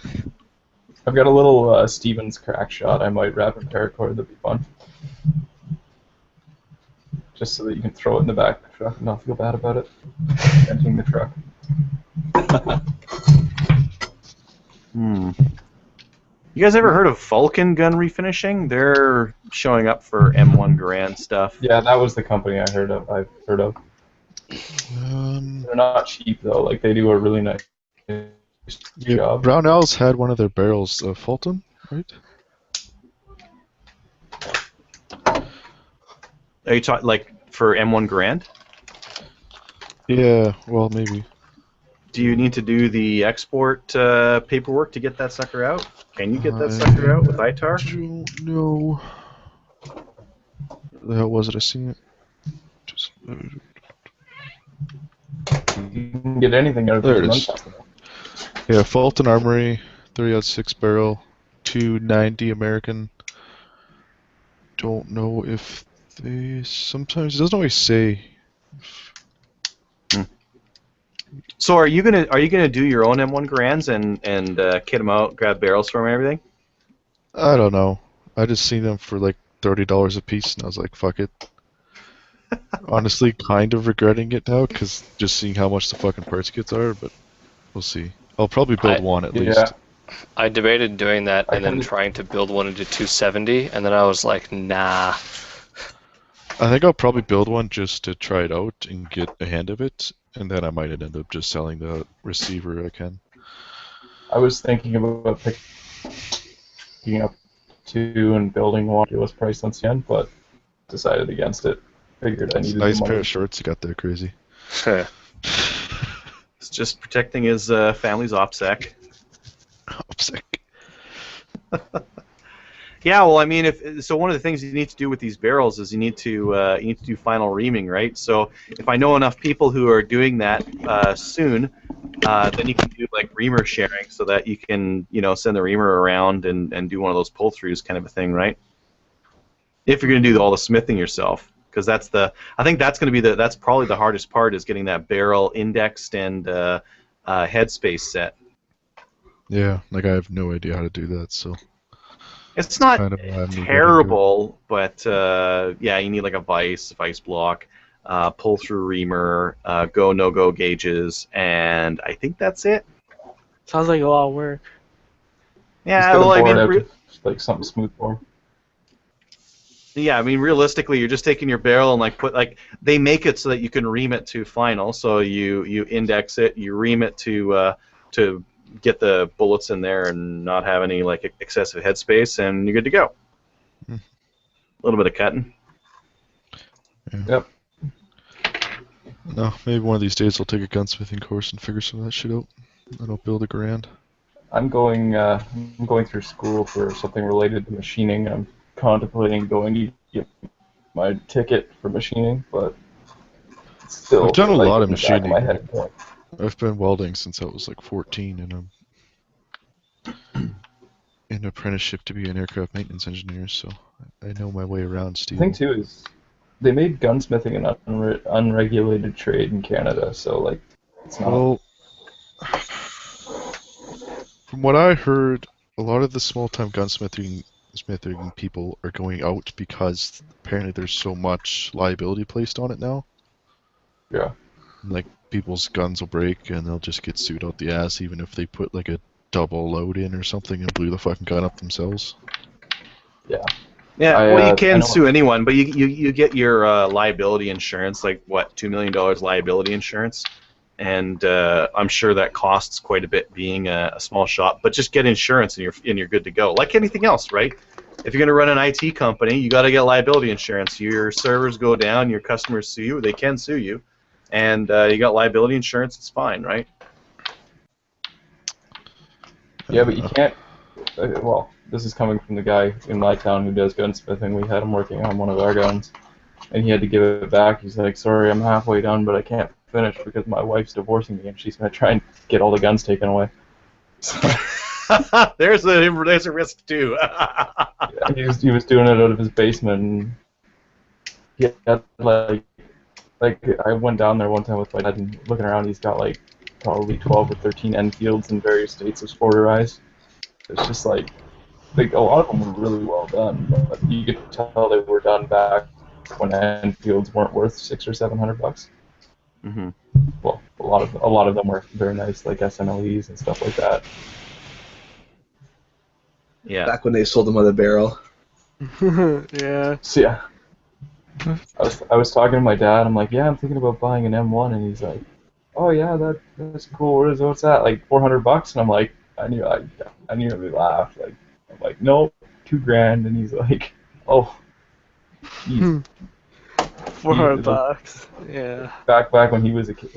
I've got a little Stevens crack shot I might wrap in paracord. That'd be fun. Just so that you can throw it in the back of the truck and not feel bad about it. Entering the truck. You guys ever heard of Vulcan gun refinishing? They're showing up for M1 Grand stuff. Yeah, that was the company I've heard of. They're not cheap though. Like they do a really nice Yeah, job. Brownells had one of their barrels, Fulton, right? Are you talking like for M1 Grand? Yeah, well, maybe. Do you need to do the export paperwork to get that sucker out? Can you get that sucker out with ITAR? Don't know. The hell was it? I seen it. Just You can get anything out of There this it is. run company. yeah, Fulton Armory, 30-06 barrel, 290 American. Don't know if they sometimes it doesn't always say. So are you gonna do your own M1 Grands and kit them out, grab barrels from 'em and everything? I don't know. I just seen them for like $30 a piece, and I was like, "Fuck it." Honestly, kind of regretting it now, because just seeing how much the fucking parts kits are. But we'll see. I'll probably build one at least. I debated doing that and then kinda- trying to build one into 270, and then I was like, nah. I think I'll probably build one just to try it out and get a hand of it, and then I might end up just selling the receiver I can. I was thinking about picking up two and building one. It was priced on Cien, but decided against it. Figured I It's a needed nice the pair money. of shorts you got there, crazy. It's just protecting his family's OPSEC. OPSEC. Yeah, well, I mean, so one of the things you need to do with these barrels is you need to do final reaming, right? So if I know enough people who are doing that soon, then you can do like reamer sharing, so that you can send the reamer around and do one of those pull throughs kind of a thing, right? If you're going to do all the smithing yourself, because I think that's going to be that's probably the hardest part, is getting that barrel indexed and headspace set. Yeah, like I have no idea how to do that, so. It's not kind of why I'm new to terrible, but yeah, you need like a vice block, pull through reamer, go no go gauges, and I think that's it. Sounds like a lot of work. Yeah, Just get a well, I board mean, out to, like something smooth for 'em. yeah, I mean, realistically, you're just taking your barrel and they make it so that you can ream it to final. So you index it, you ream it to get the bullets in there and not have any like excessive headspace, and you're good to go. Hmm. A little bit of cutting. Yeah. Yep. No, maybe one of these days I'll take a gunsmithing course and figure some of that shit out. Then I'll build a Grand. I'm going through school for something related to machining. I'm contemplating going to get my ticket for machining, but it's still I've done a like, lot of in the back machining. my head. I've been welding since I was like 14, and I'm in apprenticeship to be an aircraft maintenance engineer, so I know my way around The steel. thing too is they made gunsmithing an unregulated trade in Canada, so like it's not. Well, from what I heard, a lot of the small-time gunsmithing people are going out because apparently there's so much liability placed on it now. Yeah. Like, people's guns will break and they'll just get sued out the ass even if they put like a double load in or something and blew the fucking gun up themselves. Yeah. Yeah, I, well, you I can know- sue anyone, but you get your liability insurance, like what, $2 million liability insurance, and I'm sure that costs quite a bit being a small shop. But just get insurance and you're good to go. Like anything else, right? If you're going to run an IT company, you got to get liability insurance. Your servers go down, your customers sue you, they can sue you, and you got liability insurance. It's fine, right? Yeah, but you can't. Well, this is coming from the guy in my town who does gunsmithing. We had him working on one of our guns, and he had to give it back. He's like, "Sorry, I'm halfway done, but I can't finish because my wife's divorcing me, and she's gonna try and get all the guns taken away." there's a risk too. Yeah, he was doing it out of his basement. And he had like I went down there one time with my dad and looking around. He's got like probably 12 or 13 Enfields in various states of sporterized. It's just like a lot of them were really well done, but you could tell they were done back when Enfields weren't worth $600 or $700. Mm-hmm. Well, a lot of them were very nice, like SMLEs and stuff like that. Yeah. Back when they sold them with a barrel. Yeah. So yeah, I was talking to my dad. I'm like, yeah, I'm thinking about buying an M1, and he's like, oh yeah, that's cool. What's that? Like $400? And I'm like, I nearly laughed. Like, I'm like, no, $2,000. And he's like, oh, geez. $400. Yeah. Back when he was a kid,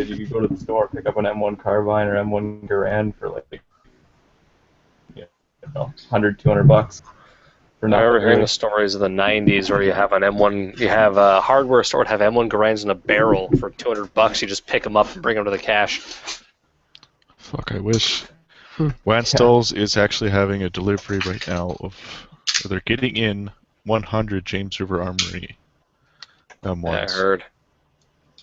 you could go to the store, pick up an M1 carbine or M1 Garand for like, $100, $200 for I nothing. remember hearing Really. the stories of the '90s where you have an M1, you have a hardware store would have M1 grinds in a barrel for $200. You just pick them up and bring them to the cache. Fuck, I wish. Wanstall's is actually having a delivery right now of, they're getting in 100 James River Armory M1s. Yeah, I heard.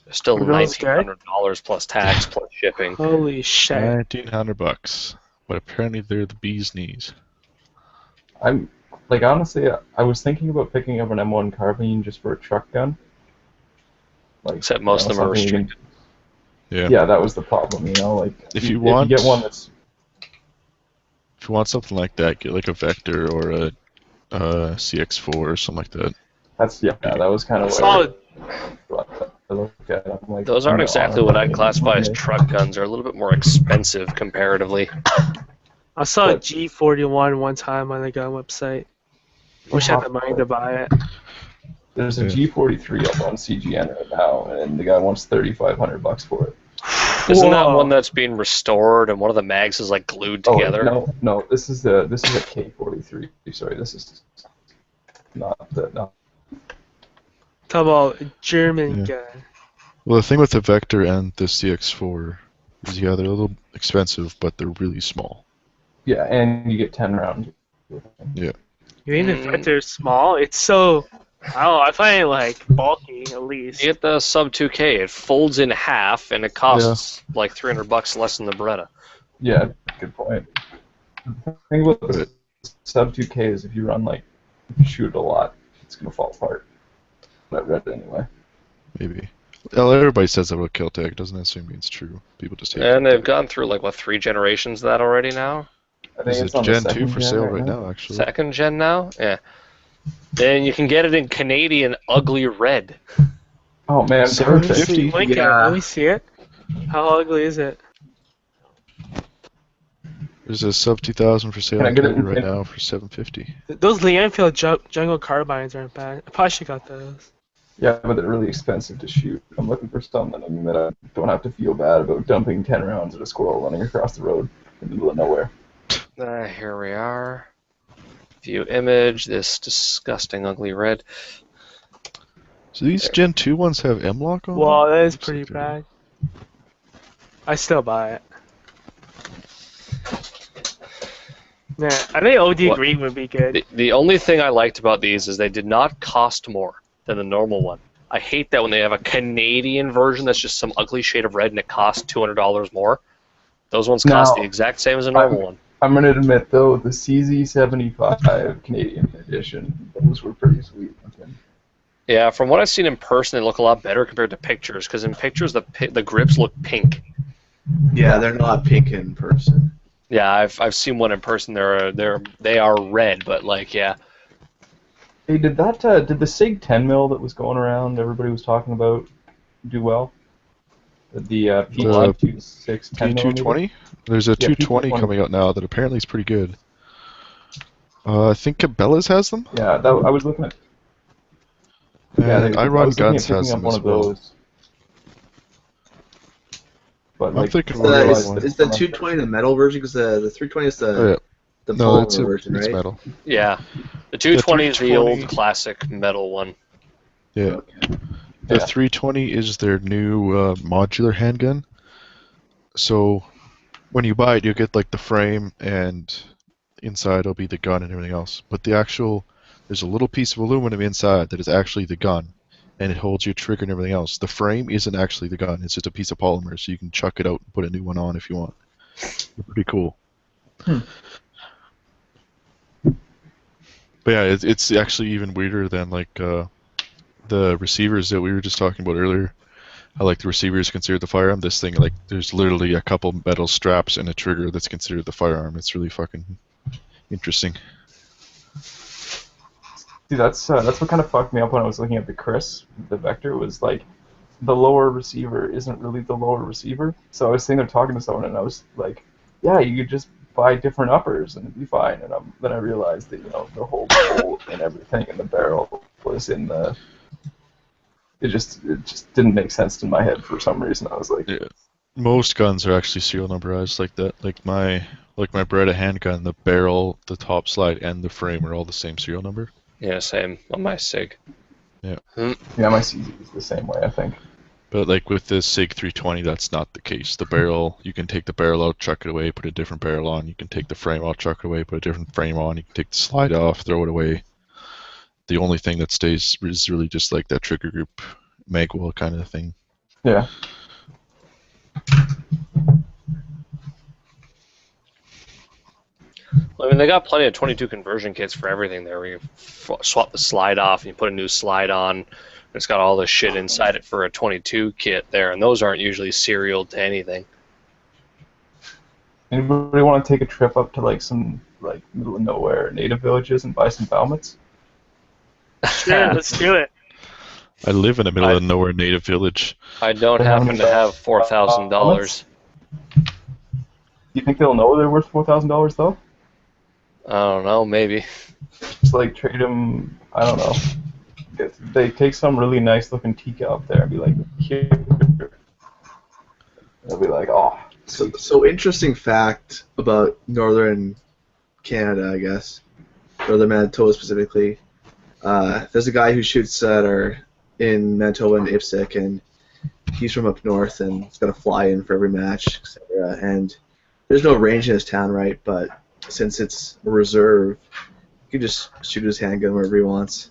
They're still Are those good? $1,900 plus tax plus shipping. Holy shit. $1,900, but apparently they're the bee's knees. I'm like, honestly, I was thinking about picking up an M1 carbine just for a truck gun. Like, Except most of them are something you can- restricted. Yeah. that was the problem, Like, If you want- get one that's If you want something like that, get like a Vector or a CX4 or something like that. that was kind of Solid. I looked at it, I'm like, Those aren't no, exactly what I'd honestly, classify as okay. truck guns. They're a little bit more expensive comparatively. I saw a But- G41 one time on the gun website. Wish I had the money to buy it. There's a Yeah. G43 up on CGN right now, and the guy wants $3,500 for it. Isn't that Whoa. one that's being restored and one of the mags is like glued together? Oh, no, this is a K43. Sorry, this is not the. No. Talk about a German Yeah. gun. Well, the thing with the Vector and the CX4 is, yeah, they're a little expensive, but they're really small. Yeah, and you get 10 rounds. You mean the Mm. Vector's small? It's so. I don't know. I find it like bulky at least. You get the sub 2K. It folds in half and it costs like $300 less than the Beretta. Yeah, good point. The thing about the sub 2K is if you shoot a lot, it's gonna fall apart. I read it anyway. Maybe. Well, everybody says that about Kel-Tec. Doesn't necessarily mean it's true. People just hate And Kel-Tec. they've gone through like, what, 3 generations of that already now? I think There's it's a on the Gen 2 second for gen sale right now, actually. Second gen now? Yeah. Then you can get it in Canadian ugly red. Oh man, Seven perfect. fifty. Link it. Yeah. Let me see it. How ugly is it? There's a sub 2000 for sale Can I in get it Canada in right pin? now for $750. Those Leanfield jungle carbines aren't bad. I probably should got those. Yeah, but they're really expensive to shoot. I'm looking for something that I don't have to feel bad about dumping 10 rounds at a squirrel running across the road in the middle of nowhere. Here we are. View image, this disgusting ugly red. So these Gen 2 ones have M-Lock on Wow, them? that is Looks pretty like bad. I still buy it. Yeah, I think OD What- green would be good. The only thing I liked about these is they did not cost more than the normal one. I hate that when they have a Canadian version that's just some ugly shade of red and it costs $200 more. Those ones cost Now, the exact same as a normal one. I'm going to admit, though, the CZ75 Canadian edition, those were pretty sweet looking. Yeah, from what I've seen in person, they look a lot better compared to pictures. Because in pictures, the grips look pink. Yeah, they're not pink in person. Yeah, I've seen one in person. They are red, but like yeah. Hey, did the SIG 10 mil that was going around, everybody was talking about, do well? The PT26 10 P220? There's a 220 P220 coming out now that apparently is pretty good. I think Cabela's has them. Yeah, I was looking at. And I Iron was looking Guns at has picking up them one as of well. those. But I'm like, thinking So we're that going is the 220 the metal version? Because the 320 is Oh, yeah. the No, polymer it's version, it's right? metal. Yeah, the 220 is the old 320 classic metal one. Yeah. Okay. The Yeah. 320 is their new modular handgun. So when you buy it, you'll get like the frame, and inside will be the gun and everything else. But there's a little piece of aluminum inside that is actually the gun, and it holds your trigger and everything else. The frame isn't actually the gun; it's just a piece of polymer, so you can chuck it out and put a new one on if you want. They're pretty cool. But yeah, it's actually even weirder than like the receivers that we were just talking about earlier. I like the receiver is considered the firearm. This thing, like, there's literally a couple metal straps and a trigger that's considered the firearm. It's really fucking interesting. dude, that's what kind of fucked me up when I was looking at the Vector, was like, the lower receiver isn't really the lower receiver. So I was sitting there talking to someone, and I was like, yeah, you could just buy different uppers and it'd be fine. And then I realized that, the whole bolt and everything in the barrel was in the. It just didn't make sense in my head for some reason. I was like, Yeah. Most guns are actually serial numberized like that. Like my Beretta handgun, the barrel, the top slide, and the frame are all the same serial number. Yeah, same on my SIG. yeah, my CZ is the same way, I think. But like with the SIG 320, that's not the case. The barrel, you can take the barrel out, chuck it away, put a different barrel on. You can take the frame out, chuck it away, put a different frame on. You can take the slide off, throw it away. The only thing that stays is really just like that trigger group mag well kind of thing. Yeah. I mean, they got plenty of 22 conversion kits for everything there. Where you swap the slide off and you put a new slide on. It's got all this shit inside it for a 22 kit there, and those aren't usually serialed to anything. Anybody want to take a trip up to like some like middle of nowhere native villages and buy some helmets? Sure, let's do it. I live in the middle of nowhere native village. I don't happen to have $4,000. You think they'll know they're worth $4,000 though? I don't know, maybe. Just like trade them. I don't know. They take some really nice looking Tika up there and be like, here. They'll be like, oh. So interesting fact about northern Canada, I guess, northern Manitoba specifically. There's a guy who shoots in Manitoba and Ipsic, and he's from up north, and he's got to fly in for every match, etc. And there's no range in his town, right? But since it's a reserve, he can just shoot his handgun wherever he wants.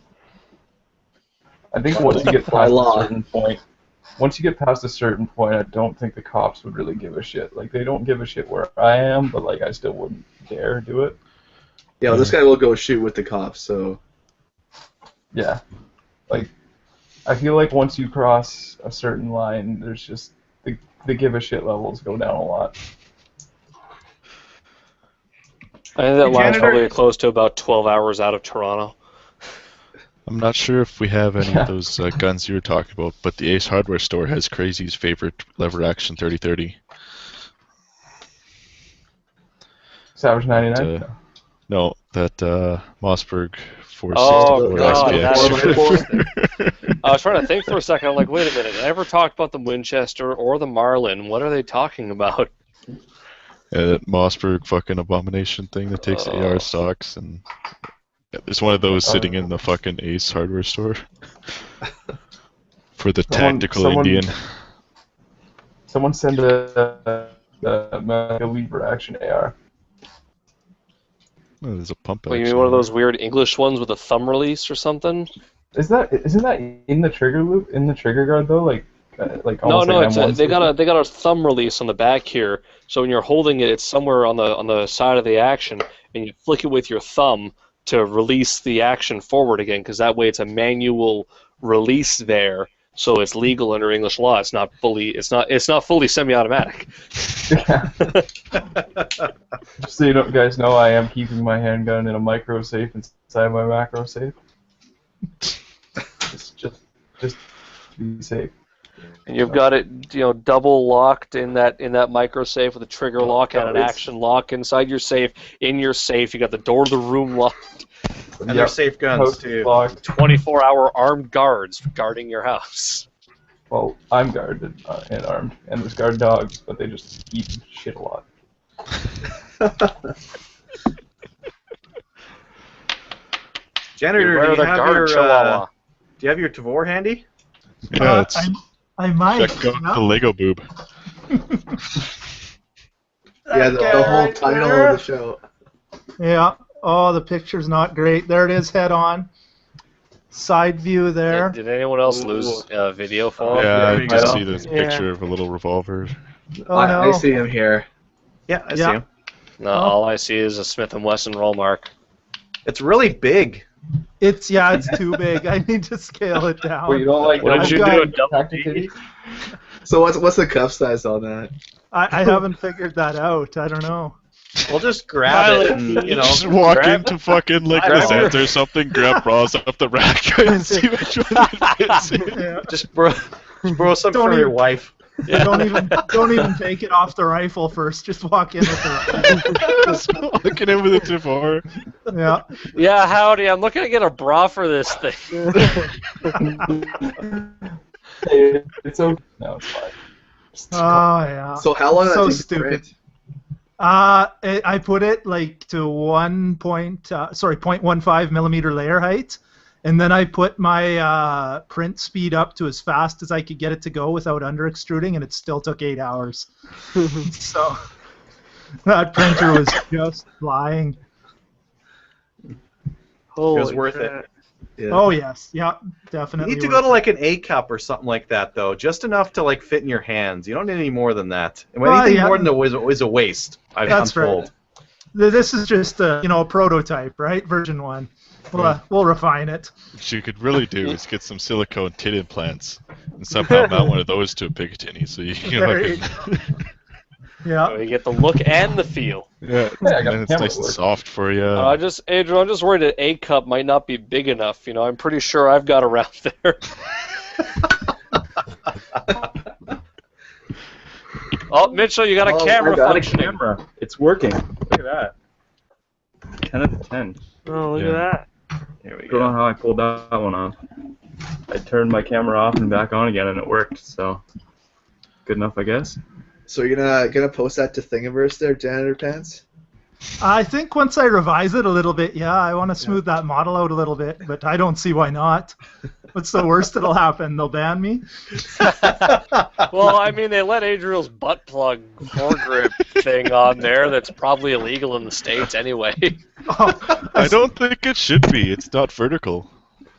I think once you get By past law. a certain point, I don't think the cops would really give a shit. Like, they don't give a shit where I am, but like I still wouldn't dare do it. Yeah, well, this guy will go shoot with the cops, so. Yeah. Like, I feel like once you cross a certain line, there's just the give a shit levels go down a lot. I think that line's Janitor- probably close to about 12 hours out of Toronto. I'm not sure if we have any of those guns you were talking about, but the Ace Hardware store has Crazy's favorite lever action 3030. Savage 99? No, that Mossberg 464 Oh, God, SPX. I was trying to think for a second. I'm like, wait a minute. I never talked about the Winchester or the Marlin. What are they talking about? That Mossberg fucking abomination thing that takes AR stocks, and there's one of those sitting in the fucking Ace Hardware store for the tactical someone- Indian. Someone send a lever action AR. Oh, there's a pump Well, you action mean one of there. those weird English ones with a thumb release or something? Isn't that in the trigger loop, in the trigger guard though? Like No, almost no, like it's M1 they got system? a thumb release on the back here. So when you're holding it, it's somewhere on the side of the action, and you flick it with your thumb to release the action forward again, because that way it's a manual release there, so it's legal under English law. It's not fully semi-automatic. Just so you guys know, I am keeping my handgun in a micro safe inside my macro safe. just to be safe. And you've got it, double locked in that micro safe with a trigger lock and an action lock inside your safe. In your safe, you got the door to the room locked. And they're safe guns House too. locked. 24-hour armed guards guarding your house. Well, I'm guarded and armed, and there's guard dogs, but they just eat shit a lot. Janitor, Beware do the you have guard your chihuahua. do you have your Tavor handy? Yeah, it's I might. check out the Lego boob. Yeah, the whole title of the show. Yeah. Oh, the picture's not great. There it is, head on. Side view there. Did anyone else lose video for him? Yeah, there I you just go. see this Yeah. picture of a little revolver. Oh no. I see him here. Yeah, I see Yeah. him. No, all I see is a Smith & Wesson roll mark. It's really big. It's too big. I need to scale it down. Well, you don't like What did you do? Tactitty? So what's the cuff size on that? I haven't figured that out. I don't know. We'll just grab it and, Just walk grab- into fucking like grab the your- center or something, grab bras off the rack and see which one fits in. Yeah. just borrow some Don't from your even- wife. Don't even take it off the rifle first. Just walk in with the Just walking in with a Tavor. rifle. Yeah. Yeah, howdy. I'm looking to get a bra for this thing. Hey, it's okay. No, it's fine. Oh yeah. So how long So does that take to stupid. print? I put it like to 0.15 millimeter layer height, and then I put my print speed up to as fast as I could get it to go without under extruding, and it still took 8 hours. So that printer was just flying. Holy It was worth crap. it. Yeah. Oh yes, yeah, You definitely. need to worth go to it. like an A cup or something like that, though. Just enough to like fit in your hands. You don't need any more than that. And Well, anything yeah. more than is a waste. I'm That's right. told. This is just a prototype, right? Version 1. We'll refine it. What you could really do is get some silicone tit implants and somehow mount one of those to a Picatinny so you can There you Yeah. You get the look and the feel. yeah, Yeah, I got and it's camera nice and work. soft for you. Adrian, I'm just worried that A cup might not be big enough. I'm pretty sure I've got around there. Oh, Mitchell, you got a Oh, camera I got a functioning. camera. It's working. Look at that. 10 out of 10. Oh, look Yeah. at that. Here we Don't know go. how I pulled that one off. I turned my camera off and back on again, and it worked. So good enough, I guess. So you're gonna post that to Thingiverse there, Janitor Pants? I think once I revise it a little bit, I want to smooth that model out a little bit, but I don't see why not. What's the worst that'll happen? They'll ban me? Well, I mean, they let Adriel's butt plug foregrip thing on there that's probably illegal in the States anyway. Oh, I don't think it should be. It's not vertical.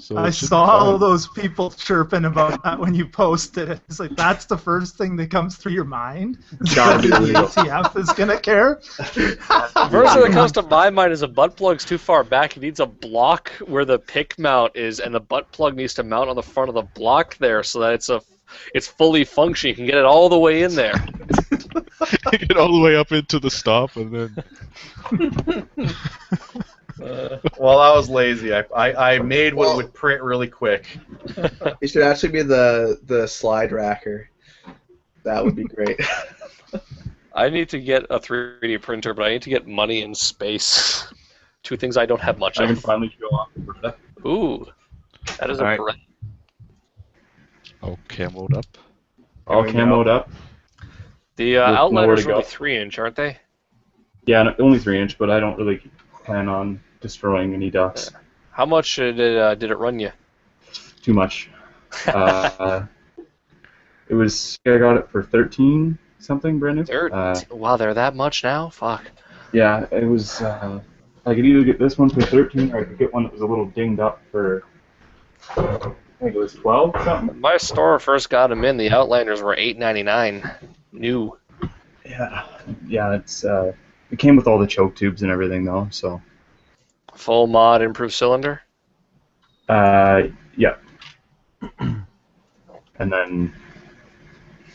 So I it should be saw all fine. those people chirping about that when you posted it. It's like, that's the first thing that comes through your mind? Gotta be The illegal. ATF is going to care? The first thing that comes to my mind is a butt plug's too far back. It needs a block where the pick mount is, and the butt plug needs to mount on the front of the block there so that it's fully functioning. You can get it all the way in there. Get all the way up into the stop and then. Well, I was lazy. I made what would print really quick. It should actually be the slide racker. That would be great. I need to get a 3D printer, but I need to get money and space. Two things I don't have much I can of. finally show off the Beretta. Ooh, that is a Alright. Beretta. Oh, camoed up. All Here we camoed go. up. The With nowhere Outlanders to are only go. 3-inch, aren't they? Yeah, only 3-inch, but I don't really plan on destroying any ducks. How much did it run you? Too much. I got it for 13 something, Brendan. Wow, they're that much now? Fuck. Yeah, it was. I could either get this one for 13, or I could get one that was a little dinged up for. I think it was 12 something. My store first got them in. The Outlanders were $8.99 new. Yeah. It's. It came with all the choke tubes and everything though, so. Full mod improved cylinder. Yeah. And then,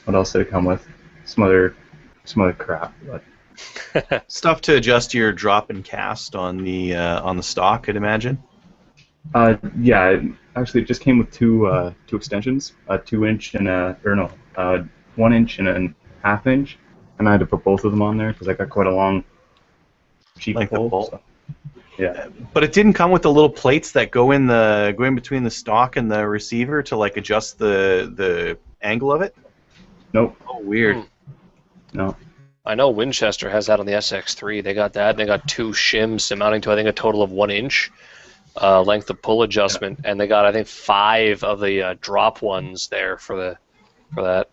what else did it come with? Some other crap, but. Stuff to adjust your drop and cast on the stock, I'd imagine. Yeah. It just came with two extensions, a 2-inch and 1-inch and a half-inch, and I had to put both of them on there because I got quite a long, cheap pole. So, yeah. But it didn't come with the little plates that go in between the stock and the receiver to like adjust the angle of it. Nope. Oh, weird. No. I know Winchester has that on the SX3. They got that. They got 2 shims amounting to, I think, a total of 1 inch length of pull adjustment, and they got, I think, 5 of the drop ones there for that.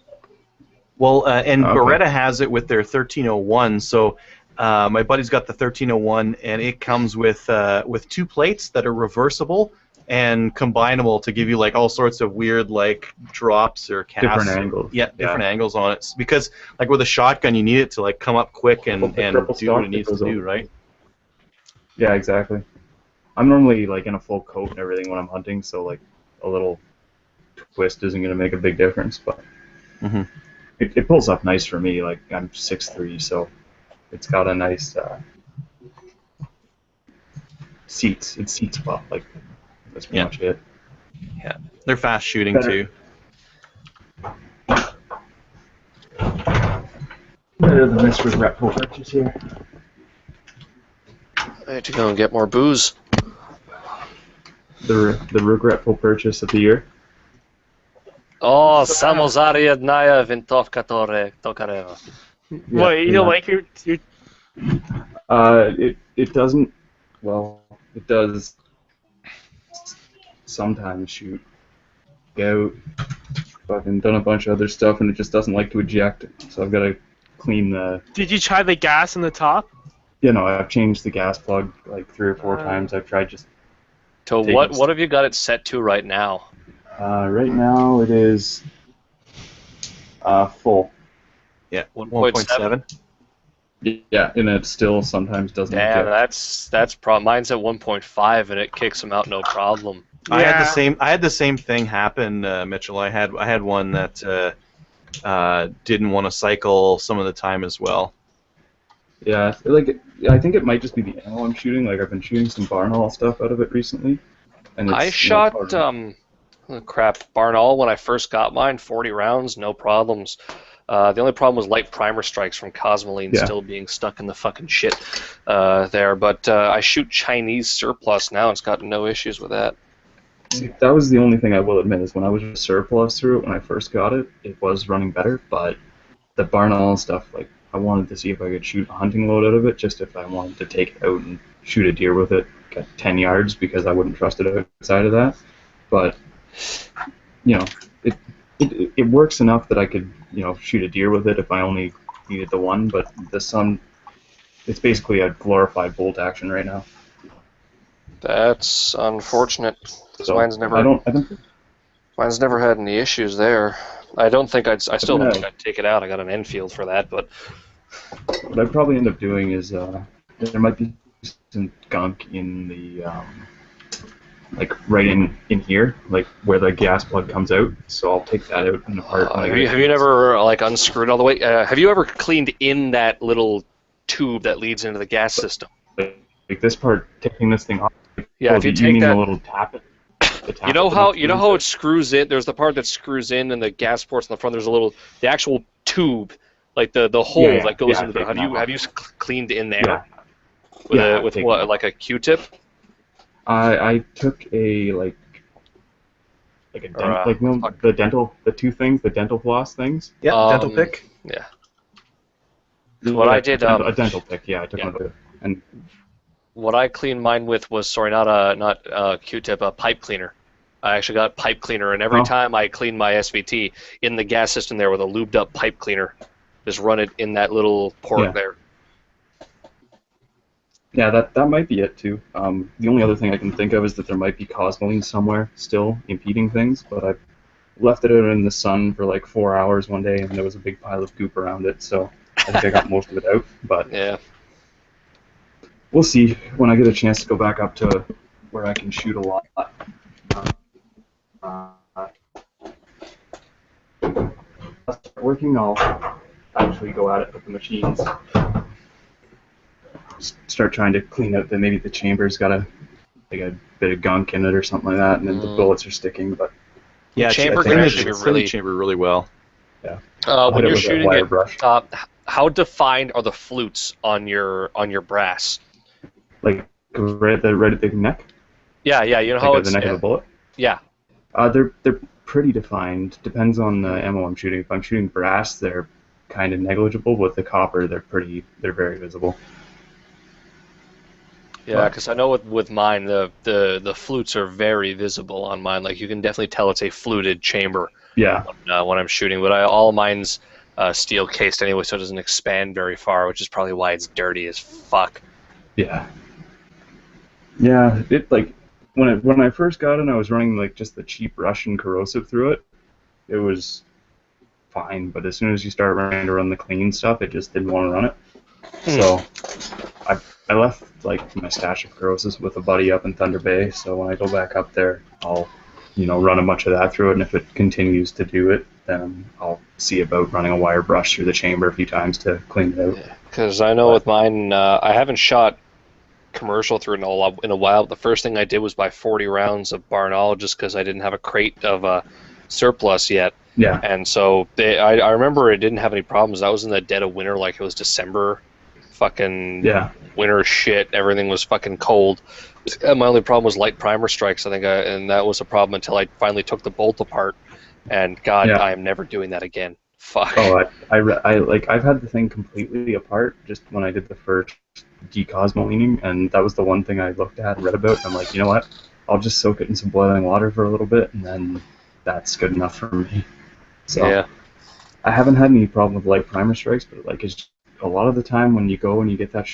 Well, and Beretta has it with their 1301. So my buddy's got the 1301, and it comes with 2 plates that are reversible and combinable to give you like all sorts of weird like drops or casts. Different angles. Yeah, different angles on it. Because like with a shotgun, you need it to like come up quick and do what it needs to do, right? Yeah, exactly. I'm normally like in a full coat and everything when I'm hunting, so like a little twist isn't going to make a big difference, but it pulls up nice for me. Like I'm 6'3", so it's got a nice seats. It seats well. Like that's pretty much it. Yeah, they're fast shooting too. Better than this regretful purchase here. I have to go and get more booze. The regretful purchase of the year. Oh, samozariadnaya vintovkatore tokareva. What, you don't like your It doesn't. Well, it does sometimes shoot. Out. Fucking done a bunch of other stuff, and it just doesn't like to eject. So I've got to clean the. Did you try the gas in the top? You know, I've changed the gas plug like 3 or 4 times. I've tried just. So what have you got it set to right now? Right now it is full. Yeah, 1.7. Yeah, and it still sometimes doesn't. Yeah, that's problem. Mine's at 1.5 and it kicks them out no problem. Yeah. I had the same thing happen, Mitchell. I had one that didn't want to cycle some of the time as well. Yeah, like I think it might just be the ammo I'm shooting. Like I've been shooting some Barnaul stuff out of it recently, and it's, I shot Barnaul when I first got mine, 40 rounds, no problems. The only problem was light primer strikes from Cosmoline still being stuck in the fucking shit there. But I shoot Chinese surplus now, and it's got no issues with that. That was the only thing I will admit is when I was surplus through it when I first got it, it was running better. But the Barnaul stuff, like I wanted to see if I could shoot a hunting load out of it, just if I wanted to take it out and shoot a deer with it at 10 yards, because I wouldn't trust it outside of that. But you know, it works enough that I could, you know, shoot a deer with it if I only needed the one. But it's basically a glorified bolt action right now. That's unfortunate. So mine's never had any issues there. I still don't think I'd take it out. I got an Enfield for that, but what I'd probably end up doing is there might be some gunk in the like right in here, like where the gas plug comes out. So I'll take that out and apart. Have you never like unscrewed all the way? Have you ever cleaned in that little tube that leads into the gas system? Like this part, taking this thing off. Yeah, if you take that, a little tap it. You know how it screws in. There's the part that screws in, and the gas ports in the front. There's the actual tube, like the hole that goes into the. Have you cleaned in there? With what, like a Q-tip? I took a like a the 2 things, the dental floss things. Yeah, dental pick. Yeah. What I did. A dental pick. Yeah, I took one of it. And what I cleaned mine with was not a Q-tip, a pipe cleaner. I actually got pipe cleaner, and every time I clean my SVT in the gas system there with a lubed up pipe cleaner, just run it in that little port there. Yeah, that might be it too. The only other thing I can think of is that there might be cosmoline somewhere still impeding things, but I left it out in the sun for like 4 hours one day, and there was a big pile of goop around it, so I think I got most of it out. But yeah, we'll see when I get a chance to go back up to where I can shoot a lot. Working, I'll actually go at it with the machines. Start trying to clean out maybe the chamber's got a bit of gunk in it or something like that, and then the bullets are sticking. But yeah, chamber I can think actually it's really chamber really well. Yeah. When you're shooting wire it, brush. how defined are the flutes on your brass? Like right at the neck. Yeah, you know Like how at it's the neck of the bullet. Yeah. They're pretty defined. Depends on the ammo I'm shooting. If I'm shooting brass, they're kind of negligible. With the copper, they're very visible. Yeah, because I know with mine, the flutes are very visible on mine. Like you can definitely tell it's a fluted chamber. Yeah. When I'm shooting, but all mine's steel cased anyway, so it doesn't expand very far, which is probably why it's dirty as fuck. Yeah. Yeah. It like when I first got it, I was running like just the cheap Russian corrosive through it. It was fine, but as soon as you start running to run the clean stuff, it just didn't want to run it. So I left like my stash of corrosives with a buddy up in Thunder Bay. So when I go back up there, I'll run a bunch of that through it, and if it continues to do it, then I'll see about running a wire brush through the chamber a few times to clean it out. Because I know with mine, I haven't shot commercial through it in a while. The first thing I did was buy 40 rounds of Barnaul just because I didn't have a crate of surplus yet. Yeah. And so I remember it didn't have any problems. That was in the dead of winter, like it was December, fucking winter shit. Everything was fucking cold. And my only problem was light primer strikes. I think, and that was a problem until I finally took the bolt apart. And God, I am never doing that again. Fuck. Oh, I've had the thing completely apart just when I did the first decosmolining, and that was the one thing I looked at and read about. And I'm like, you know what? I'll just soak it in some boiling water for a little bit, and then that's good enough for me. So I haven't had any problem with light primer strikes, but like it's a lot of the time when you go and you get that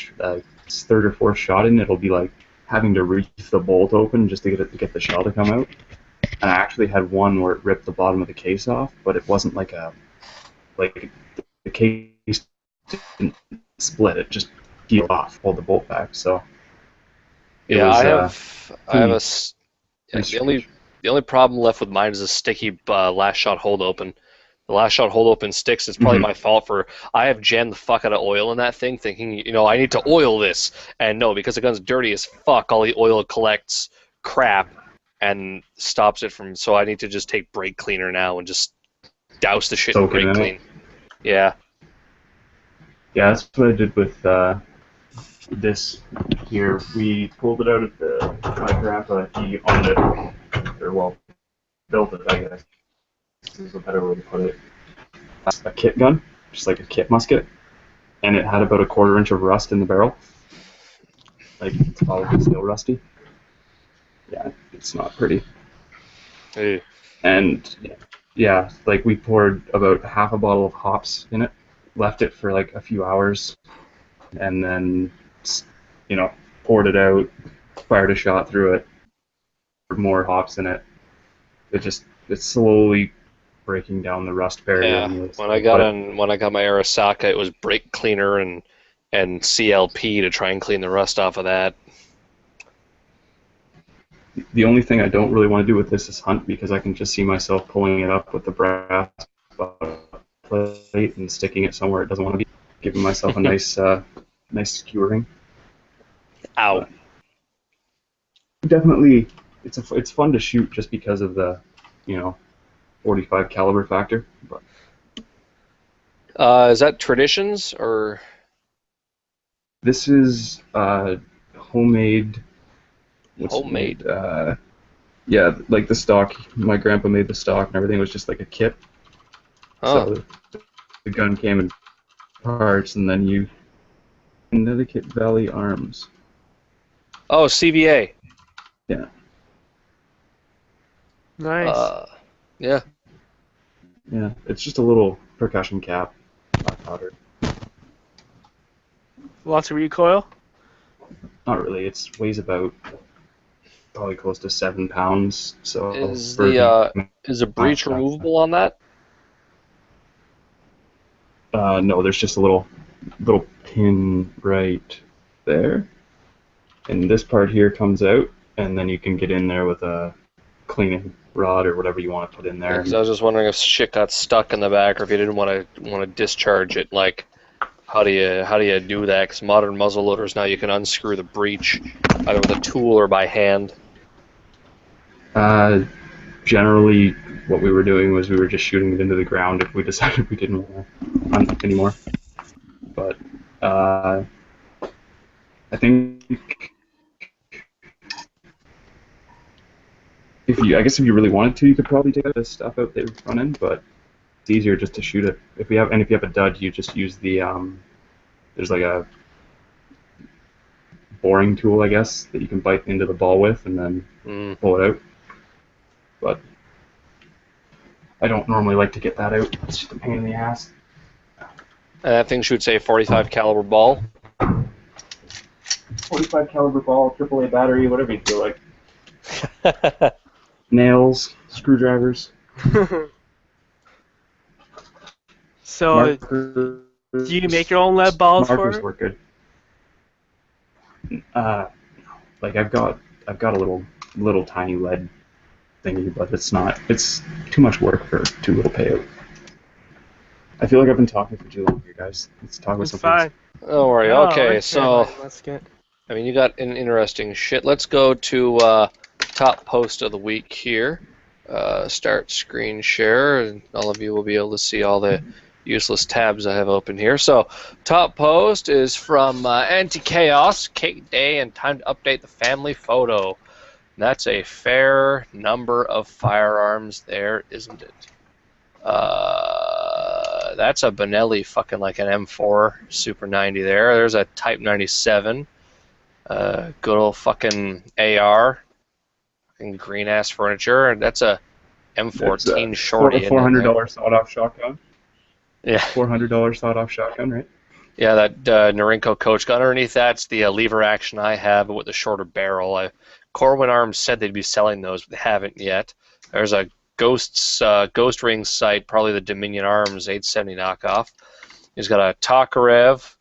third or fourth shot in, it'll be like having to reef the bolt open just to get the shell to come out. And I actually had one where it ripped the bottom of the case off, but it wasn't like the case didn't split; it just peeled off, pulled the bolt back. So I have the only problem left with mine is a sticky last shot hold open. The last shot hold open sticks. It's probably my fault for I have jammed the fuck out of oil in that thing, thinking I need to oil this, and no, because the gun's dirty as fuck. All the oil collects crap and stops it from. So I need to just take brake cleaner now and just douse the shit in brake clean. Yeah. Yeah, that's what I did with this here. We pulled it out of my grandpa. He owned it, or built it, I guess. This is a better way to put it. A kit gun, just like a kit musket, and it had about a 1/4 inch of rust in the barrel. Like it's probably still rusty. Yeah, it's not pretty. Hey. And yeah, like we poured about half a bottle of hops in it, left it for like a few hours, and then poured it out, fired a shot through it, poured more hops in it. It's slowly breaking down the rust barrier. Yeah. When I got my Arasaka, it was brake cleaner and CLP to try and clean the rust off of that. The only thing I don't really want to do with this is hunt, because I can just see myself pulling it up with the brass plate and sticking it somewhere it doesn't want to be, giving myself a nice skewering. Ow. But definitely, it's fun to shoot just because of the 45 caliber factor. But is that Traditions or? This is homemade. Homemade. Yeah, like the stock. My grandpa made the stock, and everything was just like a kit. Oh. So the gun came in parts, and then Connecticut Valley Arms. Oh, CVA. Yeah. Nice. Yeah. Yeah, it's just a little percussion cap, black powder. Lots of recoil. Not really. It weighs about probably close to 7 pounds. So Is for the breech removable on that? no, there's just a little pin right there, and this part here comes out, and then you can get in there with a cleaning rod or whatever you want to put in there. Because I was just wondering if shit got stuck in the back, or if you didn't want to discharge it. Like, how do you do that? Because modern muzzle loaders now you can unscrew the breech either with a tool or by hand. Generally, what we were doing was we were just shooting it into the ground if we decided we didn't want to hunt it anymore. But I think if you really wanted to, you could probably take the stuff out the front end, but it's easier just to shoot it. If you have a dud, you just use the there's like a boring tool, I guess, that you can bite into the ball with and then pull it out. But I don't normally like to get that out. It's just a pain in the ass. And that thing shoots a 45 caliber ball. 45 caliber ball, AAA battery, whatever you feel like. Nails, screwdrivers. So, do you make your own lead balls for markers it? work good. Like I've got a little tiny lead thingy, but it's too much work for too little payout. I feel like I've been talking for too long here, guys. Let's talk about It's something fine. Don't worry. No, Okay, it's so fine. Let's get. I mean, you got an interesting shit. Let's go to top post of the week here. Start screen share, and all of you will be able to see all the useless tabs I have open here. So, top post is from Anti-Chaos, Cake Day, and time to update the family photo. And that's a fair number of firearms there, isn't it? That's a Benelli fucking like an M4 Super 90 there. There's a Type 97. Good old fucking AR. Fucking green ass furniture. And that's a M14 shorty. $400 sawed-off shotgun. Yeah. $400 sawed-off shotgun, right? Yeah, that Norinco coach gun. Underneath that's the lever action I have, but with the shorter barrel. Corwin Arms said they'd be selling those, but they haven't yet. There's a Ghost Ring sight, probably the Dominion Arms 870 knockoff. He's got a Tokarev,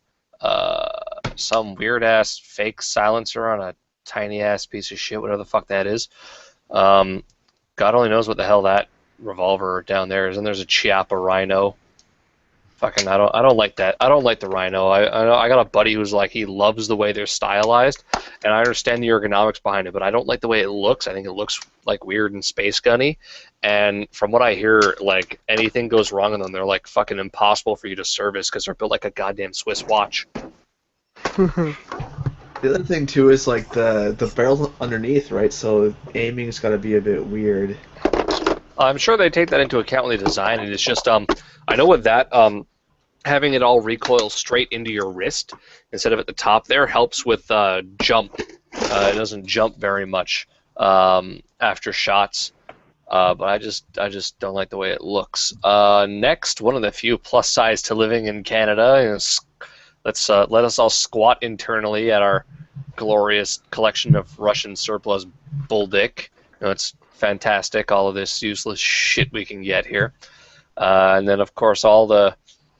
some weird ass fake silencer on a tiny ass piece of shit, whatever the fuck that is. God only knows what the hell that revolver down there is. And there's a Chiappa Rhino. Fucking, I don't like that. I don't like the Rhino. I got a buddy who's like, he loves the way they're stylized, and I understand the ergonomics behind it, but I don't like the way it looks. I think it looks like weird and space gunny. And from what I hear, like anything goes wrong in them, they're like fucking impossible for you to service because they're built like a goddamn Swiss watch. The other thing too is like the barrel underneath, right? So aiming's got to be a bit weird. I'm sure they take that into account when they design it. It's just I know with that having it all recoil straight into your wrist instead of at the top there helps with jump. It doesn't jump very much after shots, but I just don't like the way it looks. Next, one of the few plus size to living in Canada is let us all squat internally at our glorious collection of Russian surplus bull dick. You know, it's fantastic, all of this useless shit we can get here. And then, of course, all the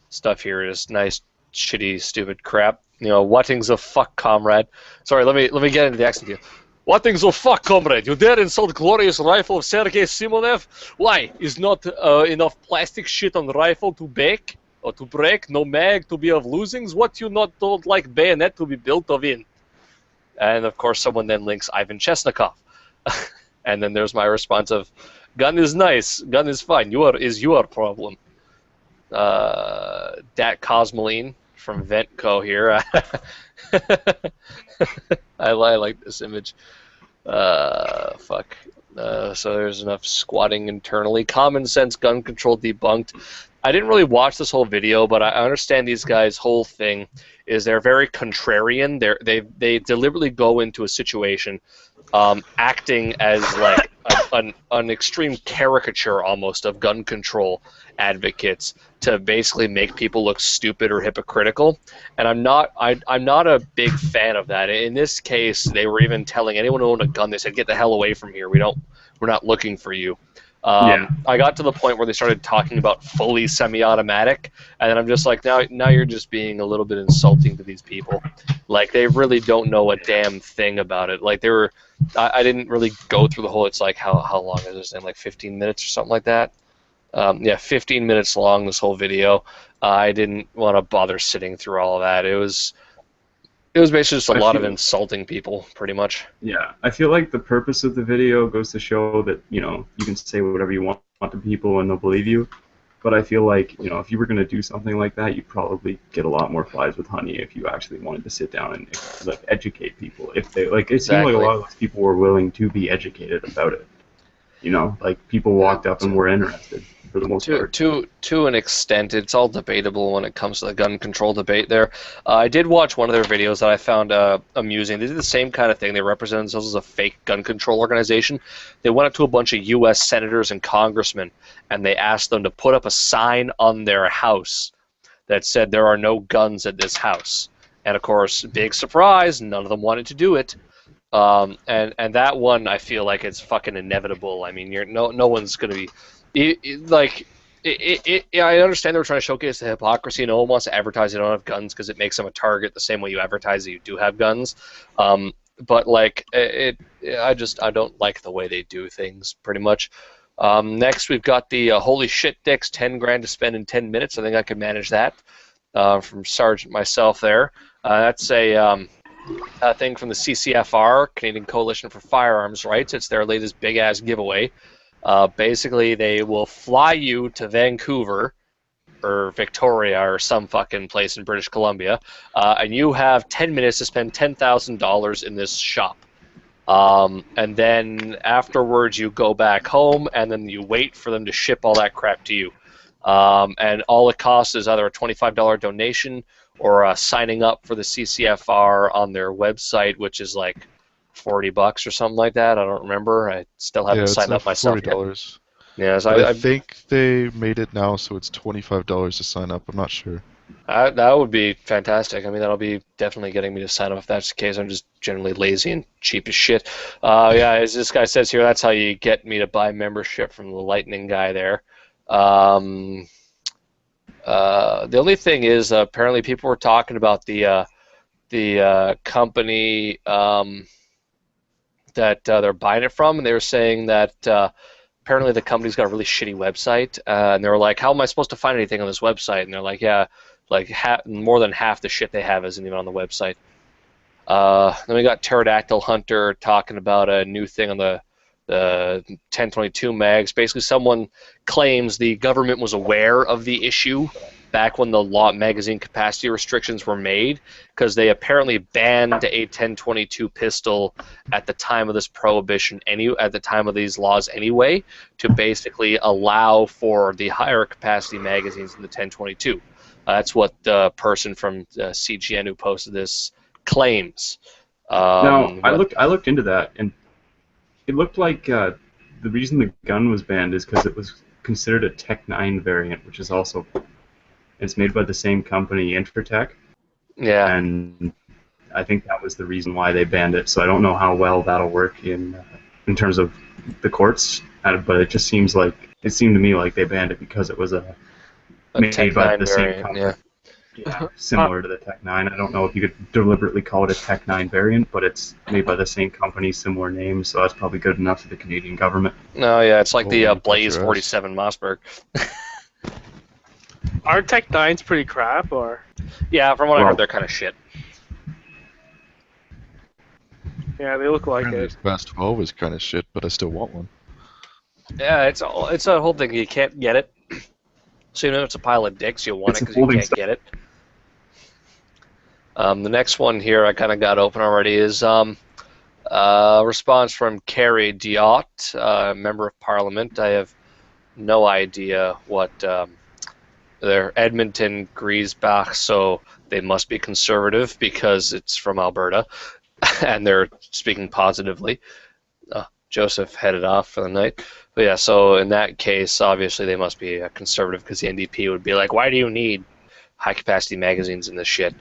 stuff here is nice, shitty, stupid crap. You know, what things of fuck, comrade. Sorry, let me get into the accent here. What things of fuck, comrade? You dare insult glorious rifle of Sergei Simonev? Why? Is not enough plastic shit on the rifle to bake or to break? No mag to be of losings? What you not told like bayonet to be built of in? And, of course, someone then links Ivan Chesnikov. And then there's my response of, gun is nice, gun is fine, is your problem. Dat Cosmoline from Ventco here. I like this image. Fuck. So there's enough squatting internally. Common sense gun control debunked. I didn't really watch this whole video, but I understand these guys' whole thing is they're very contrarian. They deliberately go into a situation acting as like an extreme caricature almost of gun control advocates to basically make people look stupid or hypocritical, and I'm not a big fan of that. In this case, they were even telling anyone who owned a gun, they said, "Get the hell away from here. We're not looking for you." Yeah. I got to the point where they started talking about fully semi-automatic, and then I'm just like, now you're just being a little bit insulting to these people. Like, they really don't know a damn thing about it. Like, I didn't really go through the whole. It's like, how long is this thing? Like 15 minutes or something like that. Yeah, 15 minutes long, this whole video. I didn't want to bother sitting through all of that. It was basically just a lot of insulting people, pretty much. Yeah, I feel like the purpose of the video goes to show that, you know, you can say whatever you want to people and they'll believe you. But I feel like, you know, if you were going to do something like that, you'd probably get a lot more flies with honey if you actually wanted to sit down and, like, educate people. If they, like, it seemed like a lot of those people were willing to be educated about it. You know, like, people walked up and were interested. For the most part. To an extent, it's all debatable when it comes to the gun control debate there. I did watch one of their videos that I found amusing. They did the same kind of thing. They represented themselves as a fake gun control organization. They went up to a bunch of U.S. senators and congressmen, and they asked them to put up a sign on their house that said there are no guns at this house. And, of course, big surprise, none of them wanted to do it. And that one, I feel like it's fucking inevitable. I mean, no one's going to be... I understand they were trying to showcase the hypocrisy. No one wants to advertise they don't have guns because it makes them a target the same way you advertise that you do have guns. But like I don't like the way they do things pretty much. Next, we've got the holy shit dicks, 10 grand to spend in 10 minutes. I think I can manage that. From Sergeant myself there. That's a thing from the CCFR, Canadian Coalition for Firearms Rights. It's their latest big ass giveaway. Basically, they will fly you to Vancouver or Victoria or some fucking place in British Columbia, and you have 10 minutes to spend $10,000 in this shop. And then afterwards, you go back home, and then you wait for them to ship all that crap to you. And all it costs is either a $25 donation or signing up for the CCFR on their website, which is like $40 or something like that. I don't remember. I still haven't signed up myself $40. Yet. Yeah, so I think they made it now, so it's $25 to sign up. I'm not sure. That would be fantastic. I mean, that'll be definitely getting me to sign up if that's the case. I'm just generally lazy and cheap as shit. Yeah, as this guy says here, that's how you get me to buy membership from the Lightning guy there. The only thing is, apparently people were talking about the company that they're buying it from, and they were saying that apparently the company's got a really shitty website, and they were like, how am I supposed to find anything on this website? And they're like, yeah, like more than half the shit they have isn't even on the website. Then we got Pterodactyl Hunter talking about a new thing on the 1022 mags. Basically, someone claims the government was aware of the issue back when the magazine capacity restrictions were made, because they apparently banned a 1022 pistol at the time of this prohibition, at the time of these laws anyway, to basically allow for the higher capacity magazines in the 1022. That's what the person from CGN who posted this claims. Now, I looked into that, and it looked like the reason the gun was banned is because it was considered a Tech 9 variant, which is also... It's made by the same company, Intratec. Yeah. And I think that was the reason why they banned it. So I don't know how well that'll work in terms of the courts, but it just seemed to me like they banned it because it was made by the same company. Yeah, similar to the Tech 9. I don't know if you could deliberately call it a Tech 9 variant, but it's made by the same company, similar name, so that's probably good enough for the Canadian government. No, yeah, it's like the Blaze 47 Mossberg. Are Tech 9s pretty crap, or? Yeah, from what I heard, they're kind of shit. Yeah, they look like it. The Fast 12 is kind of shit, but I still want one. Yeah, it's a whole thing. You can't get it. So even if it's a pile of dicks, you'll want it because you can't get it. The next one here I kind of got open already is a response from Kerry Diot, Member of Parliament. I have no idea what... They're Edmonton Griesbach, so they must be conservative because it's from Alberta, and they're speaking positively. Joseph headed off for the night. But yeah, so in that case, obviously they must be conservative because the NDP would be like, why do you need high-capacity magazines in this shit?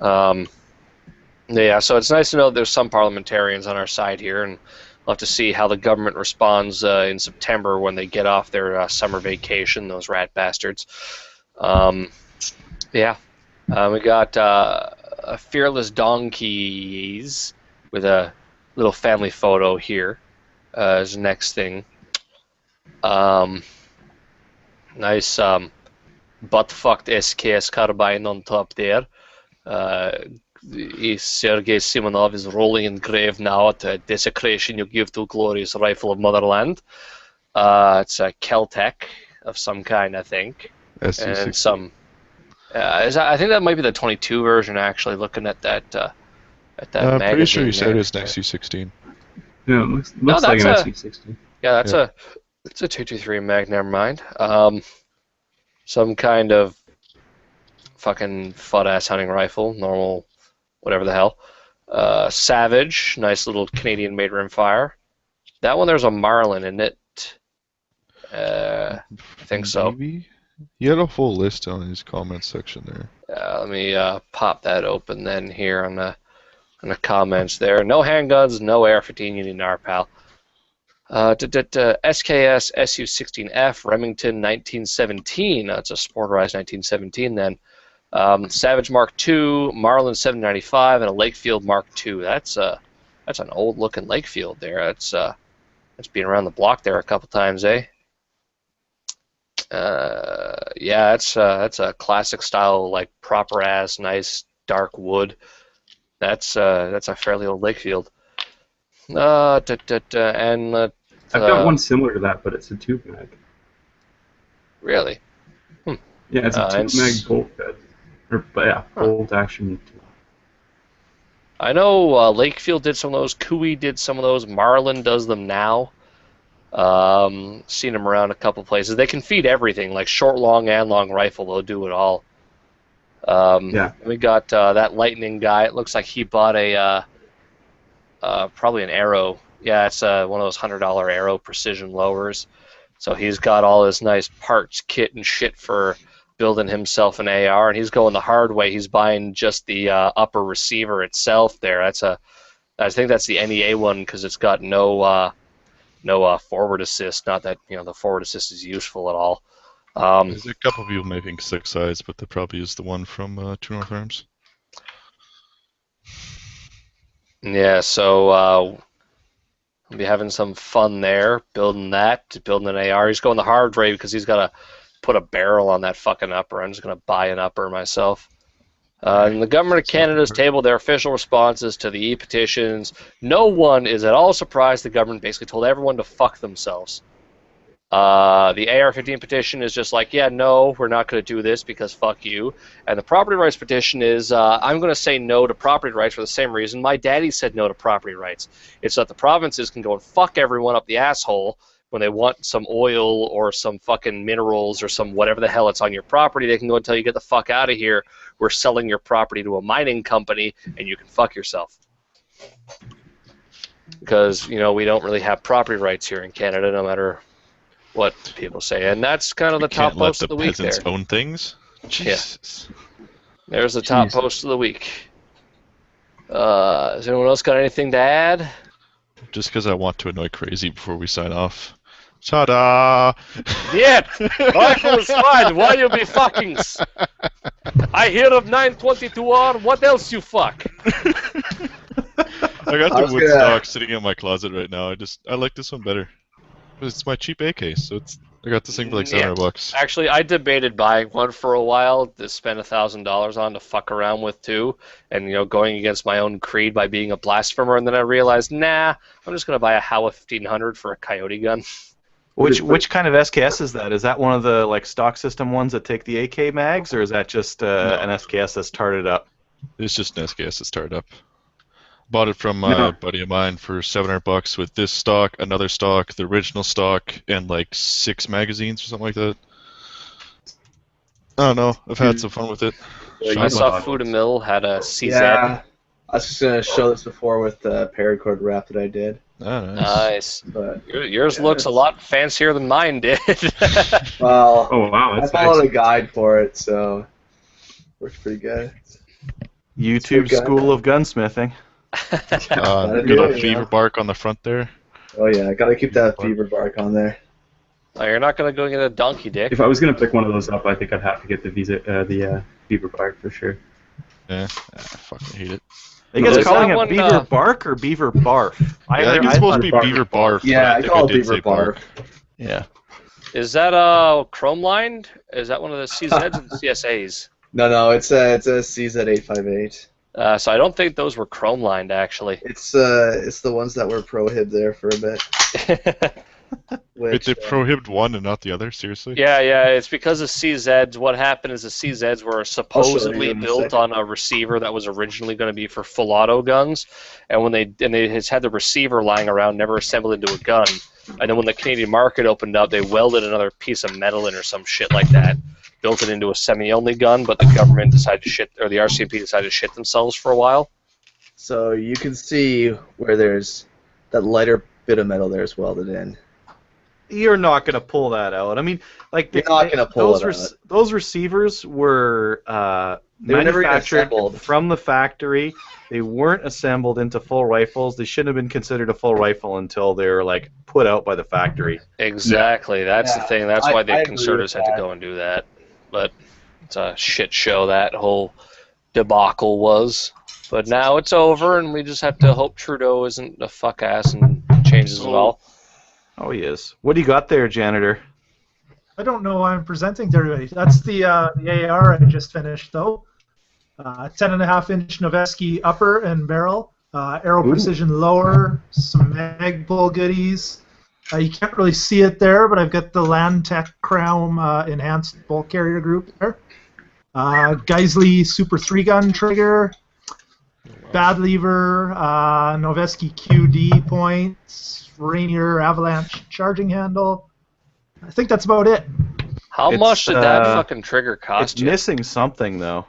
Yeah, so it's nice to know that there's some parliamentarians on our side here, and we'll have to see how the government responds in September when they get off their summer vacation, those rat bastards. Yeah, we got a fearless donkeys with a little family photo here as the next thing. Nice butt-fucked SKS carbine on top there. Sergei Simonov is rolling in grave now at the desecration you give to glorious rifle of motherland. It's a Keltec of some kind, I think. SU-16. And some... I think that might be the 22 version, actually, looking at that I'm magazine. pretty sure you said there. it's an SU-16. Yeah, it looks like an SU-16. Yeah, that's a 223 mag. Never mind. Some kind of fucking fud-ass hunting rifle, normal, whatever the hell. Savage, nice little Canadian-made rimfire. That one, there's a Marlin in it. I think so. Maybe? He had a full list on his comments section there. Let me pop that open then here on the comments there. No handguns, no AR-15, you need an RPAL. SKS SU-16F Remington 1917. That's a Sporterized 1917 then. Savage Mark II, Marlin 795, and a Lakefield Mark II. That's an old-looking Lakefield there. That's been around the block there a couple times, eh? Yeah, that's a classic style, like proper ass, nice dark wood. That's a fairly old Lakefield. And I've got one similar to that, but it's a tube mag. Really? Yeah, it's a tube mag bolt fed. Bolt action. I know Lakefield did some of those. Cooey did some of those. Marlin does them now. Seen them around a couple places. They can feed everything, like short, long, and long rifle. They'll do it all. Yeah. We got that Lightning guy. It looks like he bought a probably an Arrow. Yeah, it's one of those $100 Arrow precision lowers. So he's got all his nice parts, kit, and shit for building himself an AR, and he's going the hard way. He's buying just the upper receiver itself. There, I think that's the NEA one because it's got no forward assist. Not that the forward assist is useful at all. There's a couple of people making 6 size, but they probably use the one from True North Arms. Yeah, so we'll be having some fun there, building an AR. He's going the hard way because he's got to put a barrel on that fucking upper. I'm just going to buy an upper myself. And the government of Canada's tabled their official responses to the e-petitions. No one is at all surprised the government basically told everyone to fuck themselves. The AR-15 petition is just like, yeah, no, we're not going to do this because fuck you. And the property rights petition is, I'm going to say no to property rights for the same reason my daddy said no to property rights. It's that the provinces can go and fuck everyone up the asshole when they want some oil or some fucking minerals or some whatever the hell it's on your property. They can go and tell you, get the fuck out of here. We're selling your property to a mining company and you can fuck yourself. Because, we don't really have property rights here in Canada, no matter what people say. And that's kind of the top post of the week there. Can't let the peasants own things? Jesus. Yeah. There's the top post of the week. Has anyone else got anything to add? Just because I want to annoy Crazy before we sign off. Ta-da! Yet! Rifle is fine. Why you be fucking? I hear of 922R. What else you fuck? I got the wood stock sitting in my closet right now. I like this one better. It's my cheap AK, so I got this thing for like $700. Actually, I debated buying one for a while to spend $1,000 on to fuck around with too, and going against my own creed by being a blasphemer. And then I realized, nah, I'm just gonna buy a Howa 1500 for a coyote gun. Which kind of SKS is that? Is that one of the stock system ones that take the AK mags, or is that just an SKS that's started up? It's just an SKS that's started up. Bought it from a buddy of mine for $700 with this stock, another stock, the original stock, and 6 magazines or something like that. I don't know. I've had some fun with it. I saw Food & Mill had a CZ. Yeah, I was just going to show this before with the paracord wrap that I did. Ah, nice. Nice. But Yours yeah, looks a it's- lot fancier than mine did. well, Oh wow, I that's followed nice. a guide for it, so works pretty good. YouTube good. School of Gunsmithing. Gotta Got do a it, you beaver know? bark on the front there. Oh yeah, I gotta keep that Bark. fever bark on there. Oh, you're not gonna go get a donkey dick. If I was gonna pick one of those up, I think I'd have to get the beaver bark for sure. Yeah, I fucking hate it. Are you guys Is calling that it one, beaver bark or beaver barf? I think it's supposed to be bark. beaver barf. but Yeah, I think call it did beaver say bark. Yeah. Is that chrome lined? Is that one of the CZs or the CSAs? No, it's a CZ858. So I don't think those were chrome lined actually. It's the ones that were prohib there for a bit. Wait, Which, they prohibited one and not the other? Seriously? Yeah, it's because of CZs. What happened is the CZs were supposedly in a built second. on a receiver that was originally going to be for full auto guns, and when they just had the receiver lying around, never assembled into a gun. And then when the Canadian market opened up, they welded another piece of metal in or some shit like that, built it into a semi-only gun. But the government decided to shit, or the RCMP decided to shit themselves for a while. So you can see where there's that lighter bit of metal there is welded in. You're not going to pull that out. I mean, like You're not gonna pull it out. those receivers were They were never manufactured assembled. from the factory. They weren't assembled into full rifles. They shouldn't have been considered a full rifle until they were like put out by the factory. Exactly, that's the Yeah, thing. That's I why the agree conservatives with had to that. go and do that. But it's a shit show, that whole debacle was. But now it's over, and we just have to hope Trudeau isn't a fuck ass and changes it all. Oh, he is. What do you got there, janitor? I don't know why I'm presenting to everybody. That's the AR I just finished, though. 10.5-inch Noveske upper and barrel, Aero Precision lower, some mag pull goodies. You can't really see it there, but I've got the Landtech Crown enhanced bulk carrier group there. Geisley Super 3-gun trigger, bad lever, Noveske QD points, Rainier Avalanche charging handle. I think that's about it. How It's, much did that fucking trigger cost It's you? missing something, though.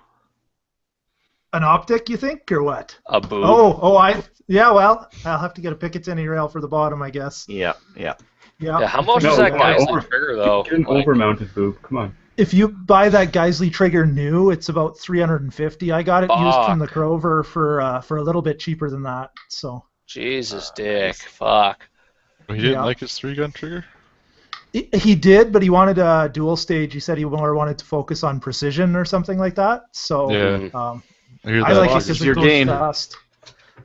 An optic, you think, or what? A boob? Yeah, well, I'll have to get a Picatinny rail for the bottom, I guess. Yeah. Yeah, how much No, was that no, guy's over- trigger, though? Get an Like, over-mounted boob. Come on. If you buy that Geisley trigger new, it's about $350. I got it used from the Crover for a little bit cheaper than that. So Jesus, dick. Fuck. He didn't Yeah. like his 3-gun trigger? he did, but he wanted a dual stage. He said he more wanted to focus on precision or something like that. So Yeah. I I hear like that. it Lost because your it goes gain. fast.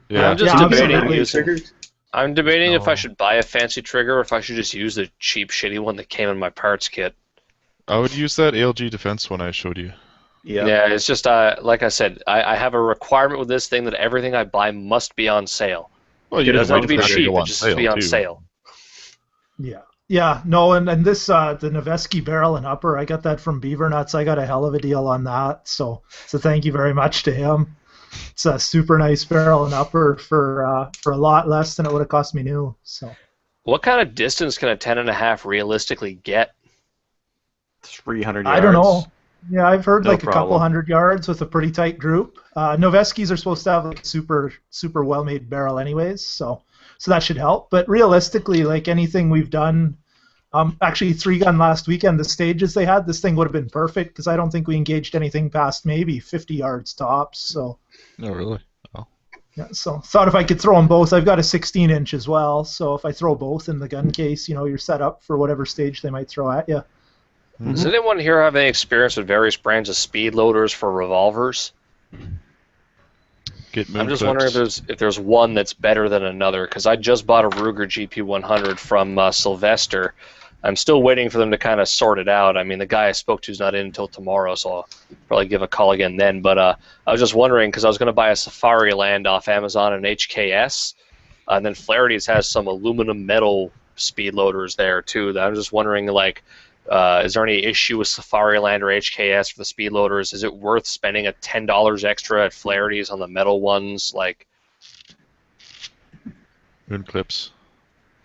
Yeah. I'm just Yeah, debating absolutely. using. I'm debating if No. I should buy a fancy trigger or if I should just use the cheap, shitty one that came in my parts kit. I would use that ALG defense one I showed you. Yeah, it's just like I said, I have a requirement with this thing that everything I buy must be on sale. Well, It you doesn't have to be want it cheap; go it on just has to be on too. sale. Yeah, no, and this the Noveske barrel and upper, I got that from Beaver Nuts. I got a hell of a deal on that. So thank you very much to him. It's a super nice barrel and upper for a lot less than it would have cost me new. So What kind of distance can a 10.5 realistically get? 300 yards. I don't know. Yeah, I've heard No like a couple problem. 100 yards with a pretty tight group. Noveskes are supposed to have like super well-made barrel anyways, so that should help. But realistically, like anything we've done, actually 3-gun last weekend, the stages they had, this thing would have been perfect because I don't think we engaged anything past maybe 50 yards tops. So No, really? yeah, so thought if I could throw them both, I've got a 16-inch as well. So if I throw both in the gun case, you're set up for whatever stage they might throw at you. Does anyone here have any experience with various brands of speed loaders for revolvers? Get moon I'm just clips. wondering if there's one that's better than another, because I just bought a Ruger GP100 from Sylvester. I'm still waiting for them to kind of sort it out. I mean, the guy I spoke to is not in until tomorrow, so I'll probably give a call again then. But I was just wondering, because I was going to buy a Safari Land off Amazon and HKS, and then Flaherty's has some aluminum metal speed loaders there too. That I'm just wondering, like, is there any issue with Safari Land or HKS for the speed loaders? Is it worth spending a $10 extra at Flaherty's on the metal ones? Like, Moon clips.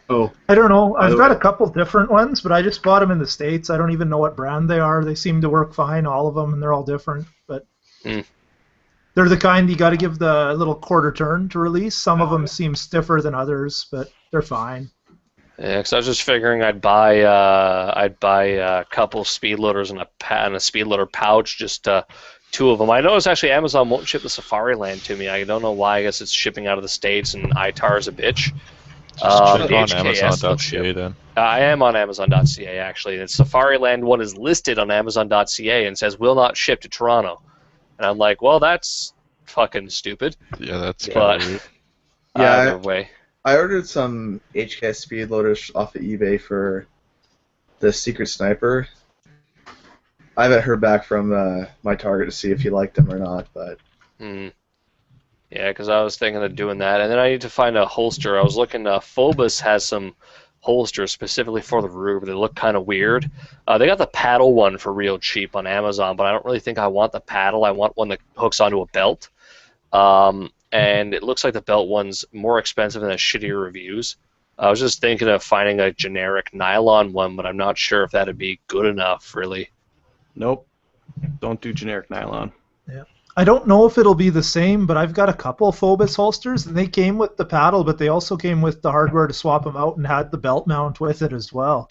Oh, I don't know. By I've the got way- a couple different ones, but I just bought them in the States. I don't even know what brand they are. They seem to work fine, all of them, and they're all different. But They're the kind you got to give the little quarter turn to release. Some of them seem stiffer than others, but they're fine. Yeah, because I was just figuring I'd buy a couple speed loaders and a speed loader pouch, just 2 of them. I noticed actually Amazon won't ship the Safari Land to me. I don't know why. I guess it's shipping out of the States and ITAR is a bitch. Just check the on HKS will Amazon.ca ship. then. I am on Amazon.ca actually. The Safari Land one is listed on Amazon.ca and says will not ship to Toronto. And I'm like, well, that's fucking stupid. Yeah, that's But kind of weird. Yeah, either way. I ordered some HKS speed loaders off of eBay for the Secret Sniper. I haven't heard back from my target to see if he liked them or not, but Yeah, because I was thinking of doing that, and then I need to find a holster. I was looking. Phobos has some holsters specifically for the Ruger. They look kind of weird. They got the paddle one for real cheap on Amazon, but I don't really think I want the paddle. I want one that hooks onto a belt. And it looks like the belt one's more expensive and has shittier reviews. I was just thinking of finding a generic nylon one, but I'm not sure if that'd be good enough, really. Nope. Don't do generic nylon. Yeah. I don't know if it'll be the same, but I've got a couple Phobos holsters, and they came with the paddle, but they also came with the hardware to swap them out and had the belt mount with it as well.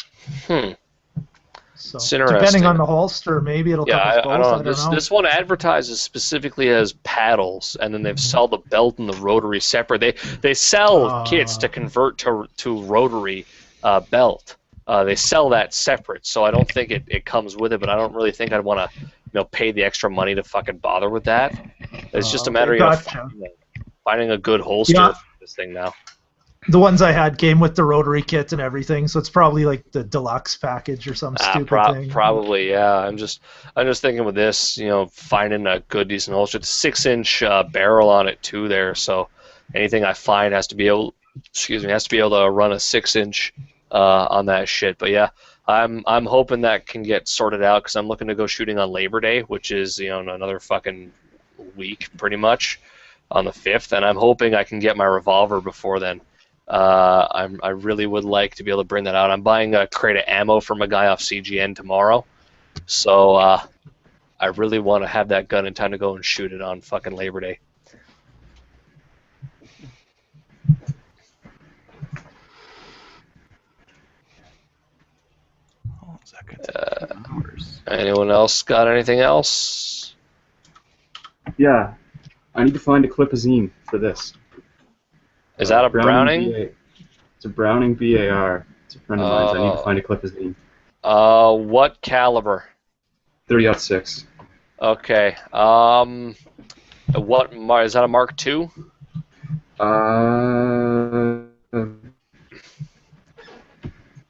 So It's interesting. depending on the holster, maybe it'll come with both. I don't know. This one advertises specifically as paddles, and then they've sell the belt and the rotary separate. They sell kits to convert to rotary belt. They sell that separate, so I don't think it comes with it. But I don't really think I'd want to pay the extra money to fucking bother with that. It's just a matter of finding a good holster for this thing now. The ones I had came with the rotary kit and everything, so it's probably like the deluxe package or some stupid thing. Probably, yeah. I'm just thinking with this, finding a good decent holster. It's a 6-inch barrel on it too there, so anything I find has to be able to run a 6-inch on that shit. But yeah, I'm hoping that can get sorted out because I'm looking to go shooting on Labor Day, which is another fucking week pretty much on the 5th, and I'm hoping I can get my revolver before then. I really would like to be able to bring that out. I'm buying a crate of ammo from a guy off CGN tomorrow, so I really want to have that gun in time to go and shoot it on fucking Labor Day. Anyone else got anything else? Yeah, I need to find a clipazine for this. Is that a Browning? It's a Browning BAR. It's a friend of mine's. I need to find a clipazine. What caliber? 30-06. Okay. What is that? A Mark II?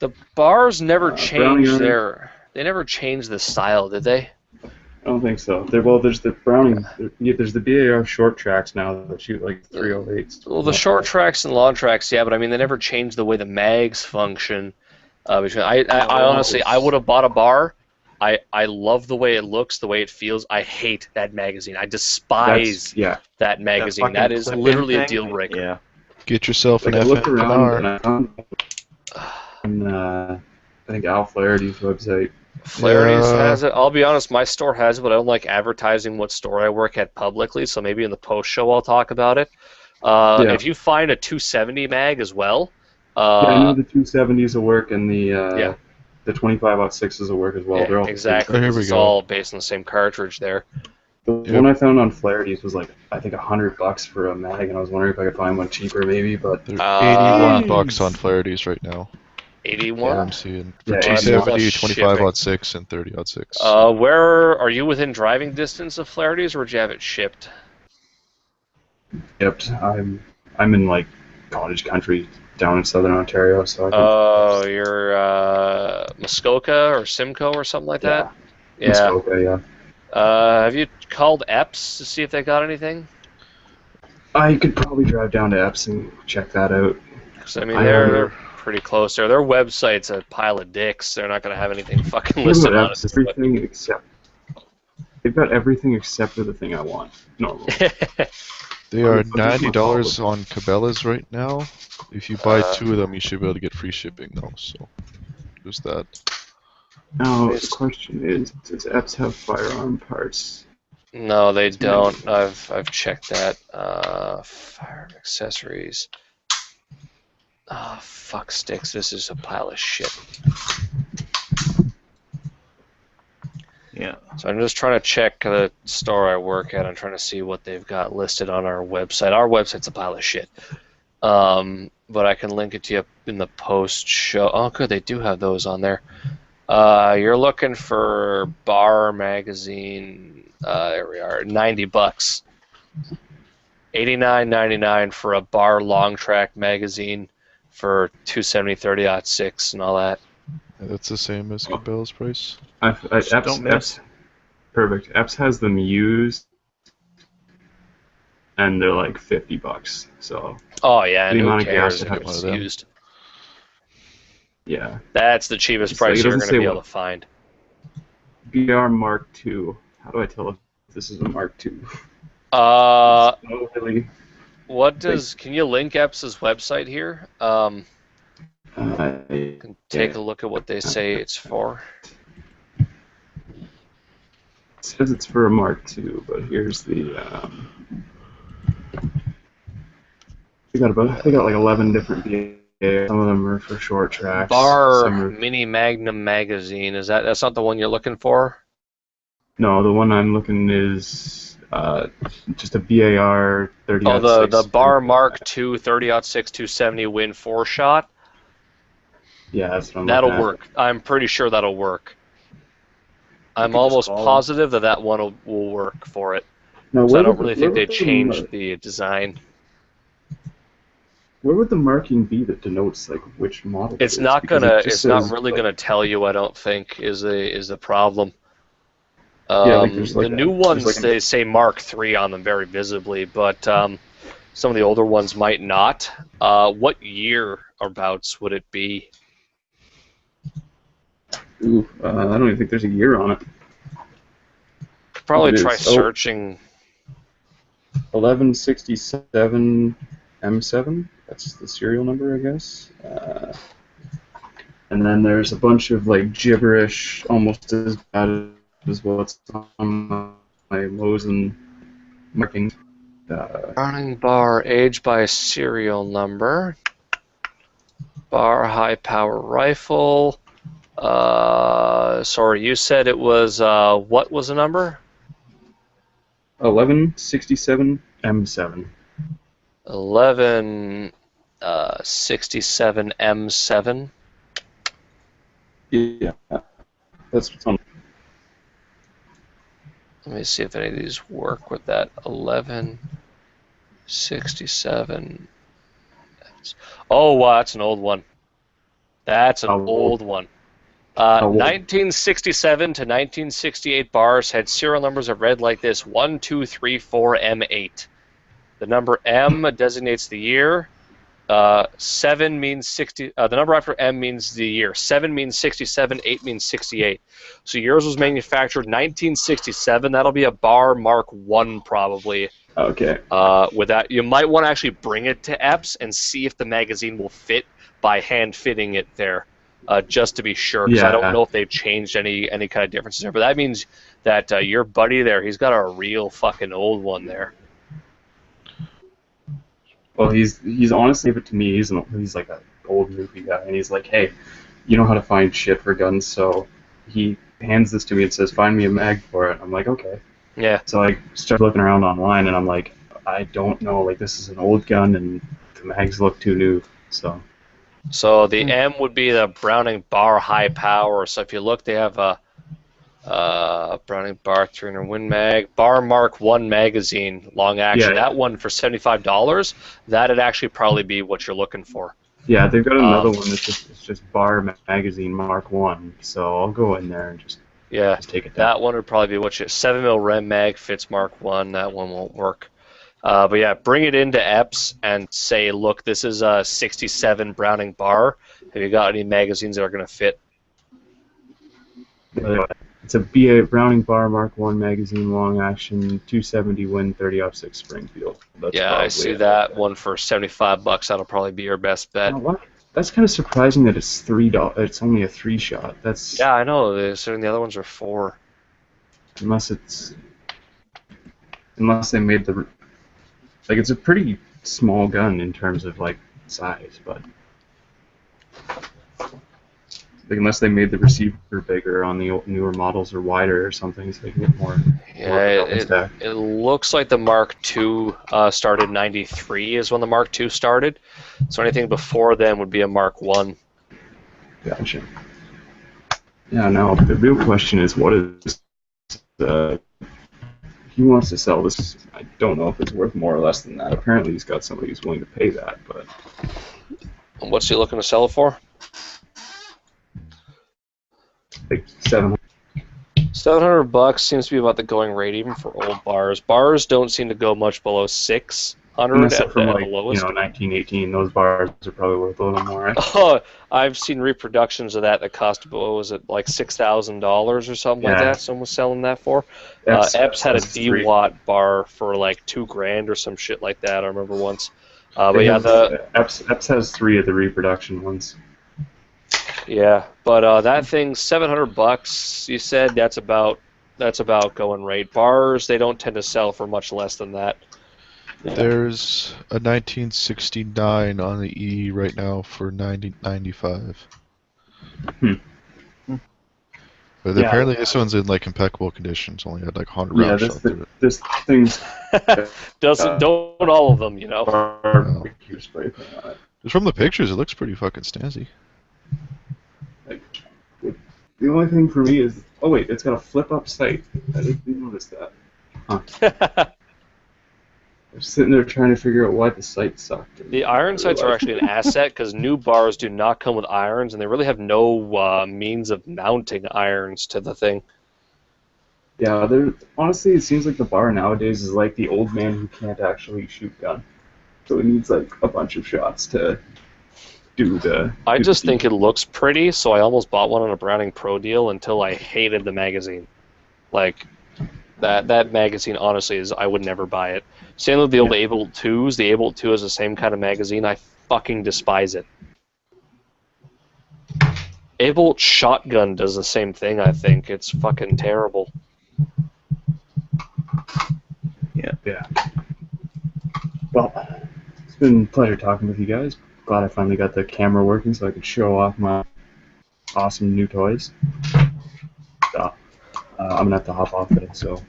The bars never changed They never changed the style, did they? I don't think so. There's the Browning. There's the BAR short tracks now that shoot like 308s. Well, the short tracks and long tracks, yeah, but I mean they never changed the way the mags function. I honestly, I would have bought a bar. I love the way it looks, the way it feels. I hate that magazine. I despise that magazine. That is literally a deal breaker. Yeah. Get yourself an I looked around and FNR. I found on I think Al Flaherty's website. Flaherty's has it. I'll be honest, my store has it, but I don't like advertising what store I work at publicly, so maybe in the post-show I'll talk about it. If you find a 270 mag as well... I know the 270s will work, and the 25-06s will work as well. They're all exactly. It's all based on the same cartridge there. The one I found on Flaherty's was like, I think $100 for a mag, and I was wondering if I could find one cheaper maybe, but... They're $81 on Flaherty's right now. 81? Yeah, I'm seeing. For Yeah, 270, 25-06, and 30-06. Where are you within driving distance of Flaherty's, or would you have it shipped? Yep, I'm in like cottage country down in southern Ontario, so I can... Oh, you're Muskoka or Simcoe or something like that? Yeah. Muskoka, yeah. Have you called Epps to see if they got anything? I could probably drive down to Epps and check that out. Because, I mean, they're pretty close there. Their website's a pile of dicks. They're not going to have anything fucking listed on it. Everything except... They've got everything except for the thing I want, normally. They are $90 on Cabela's right now. If you buy 2 of them, you should be able to get free shipping though, so there's that. Now, the question is, does Epps have firearm parts? No, they don't. I've checked that. Fire accessories. Oh, fuck sticks. This is a pile of shit. Yeah. So I'm just trying to check the store I work at. I'm trying to see what they've got listed on our website. Our website's a pile of shit. But I can link it to you in the post show. Oh, good. They do have those on there. You're looking for Bar magazine. There we are. $90. $89.99 for a Bar long track magazine for 270 30-06 and all that. That's the same as Cabela's price. Don't miss. Perfect. Epps has them used, and they're like $50. So Oh yeah, and the who amount of cares gas if to have it's one of them. used? yeah. That's the cheapest It's like, price it you're doesn't going to say be what- able to find. BR Mark II. How do I tell if this is a Mark II? Uh, Oh, really? what does? Can you link Epps' website here? Can take a look at what they say it's for. It says it's for a Mark II, but here's the. They got like 11 different BA. Some of them are for short tracks. Bar Some are, Mini Magnum magazine. That's not the one you're looking for? no, the one I'm looking is just a BAR 30. Oh, the Bar Mark II 30-06 270 Win 4 shot. Yeah, that's what I'm That'll looking at. work. I'm pretty sure that'll work. I'm could just almost call positive that one will work for it. Now, So I where don't would really the- think where they would the changed mar- the design. Where would the marking be that denotes like which model? It's it is? not Because gonna. it just It's not says, really like, gonna tell you. I don't think is the problem. Yeah, like there's like the a- new there's ones like an- they say Mark III on them very visibly, but some of the older ones might not. What year abouts would it be? Ooh, I don't even think there's a year on it. Could probably It try is. searching. 1167 M7. That's the serial number, I guess. And then there's a bunch of like gibberish, almost as bad as what's on my Mosin markings. Browning bar age by serial number. Bar high power rifle. Sorry, you said it was what was the number? 1167 M7. 1167 M7. Yeah, that's what's on. Let me see if any of these work with that. 1167. Oh, wow, that's an old one. That's an How old? old one. old? 1967 to 1968 bars had serial numbers that read like this: 1, 2, 3, 4, M8. The number M designates the year. 7 means 60. The number after M means the year. 7 means 67. 8 means 68. So yours was manufactured 1967. That'll be a Bar Mark I probably. Okay. With that, you might want to actually bring it to Epps and see if the magazine will fit by hand fitting it there, just to be sure. Because I don't Yeah. know if they've changed any kind of differences there. But that means that your buddy there, he's got a real fucking old one there. Well, he's honestly gave it to me. He's like an old movie guy, and he's like, hey, you know how to find shit for guns, so he hands this to me and says, find me a mag for it. I'm like, okay. Yeah. So I start looking around online, and I'm like, I don't know, like this is an old gun, and the mags look too new. So The M would be the Browning Bar High Power. So if you look, they have a Browning Bar 300 Win Mag, Bar Mark I magazine, long action. Yeah. That one for $75. That'd actually probably be what you're looking for. yeah, they've got another one that's just Bar Magazine Mark 1. So I'll go in there and just take it down. That one would probably be what you 7mm Rem Mag fits Mark 1. That one won't work. But yeah, bring it into Epps and say, look, this is a 67 Browning Bar. Have you got any magazines that are going to fit? It's a BA Browning Bar Mark 1 magazine, long action, 270 Win 30-06 Springfield. That's Yeah, I probably see it. that one for $75. That'll probably be your best bet. Oh, what? That's kind of surprising that it's $3. It's only a 3-shot. That's Yeah, I know. The other ones are 4. unless it's unless they made the like it's a pretty small gun in terms of like size, but like, unless they made the receiver bigger on the newer models or wider or something, so they can get more. Yeah, it looks like the Mark II started in '93 is when the Mark II started. So anything before then would be a Mark I. Gotcha. Yeah. Now the real question is, what is he wants to sell this? I don't know if it's worth more or less than that. Apparently, he's got somebody who's willing to pay that, but. And what's he looking to sell it for? Like $700. $700 seems to be about the going rate, even for old bars. Bars don't seem to go much below 600 at From the like, lowest. 1918, those bars are probably worth a little more. Right? Oh, I've seen reproductions of that cost, what was it, like $6,000 or something like that? Someone was selling that for. Epps had a D-Watt bar for like $2,000 or some shit like that. I remember once. But yeah, Epps has 3 of the reproduction ones. Yeah, but that thing's $700. You said that's about going rate. Bars, they don't tend to sell for much less than that. There's a 1969 on the E right now for $90.95. But apparently this one's in like impeccable conditions. Only had like 100 rounds shot through it. This thing's don't all of them, barbecue spray thing on it. Just from the pictures, it looks pretty fucking snazzy. Like, the only thing for me is, oh wait, it's got a flip-up sight. I didn't notice that. Huh. I'm sitting there trying to figure out why the sight sucked. The iron sights are actually an asset because new bars do not come with irons, and they really have no means of mounting irons to the thing. Yeah, honestly, it seems like the bar nowadays is like the old man who can't actually shoot gun. So it needs like a bunch of shots to do the... I just think it looks pretty, so I almost bought one on a Browning Pro deal until I hated the magazine. Like, that magazine, honestly, I would never buy it. Same with the old Able 2s. The Able 2 is the same kind of magazine. I fucking despise it. Able Shotgun does the same thing, I think. It's fucking terrible. Yeah. Well, it's been a pleasure talking with you guys. Glad I finally got the camera working so I could show off my awesome new toys. So, I'm gonna have to hop off it. So.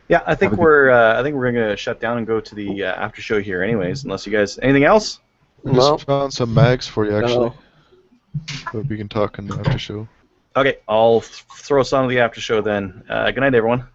Yeah, I think we're gonna shut down and go to the after show here, anyways. Unless you guys, anything else? Just found some mags for you, actually. Hope we can talk in the after show. Okay, I'll throw us on to the after show then. Good night, everyone.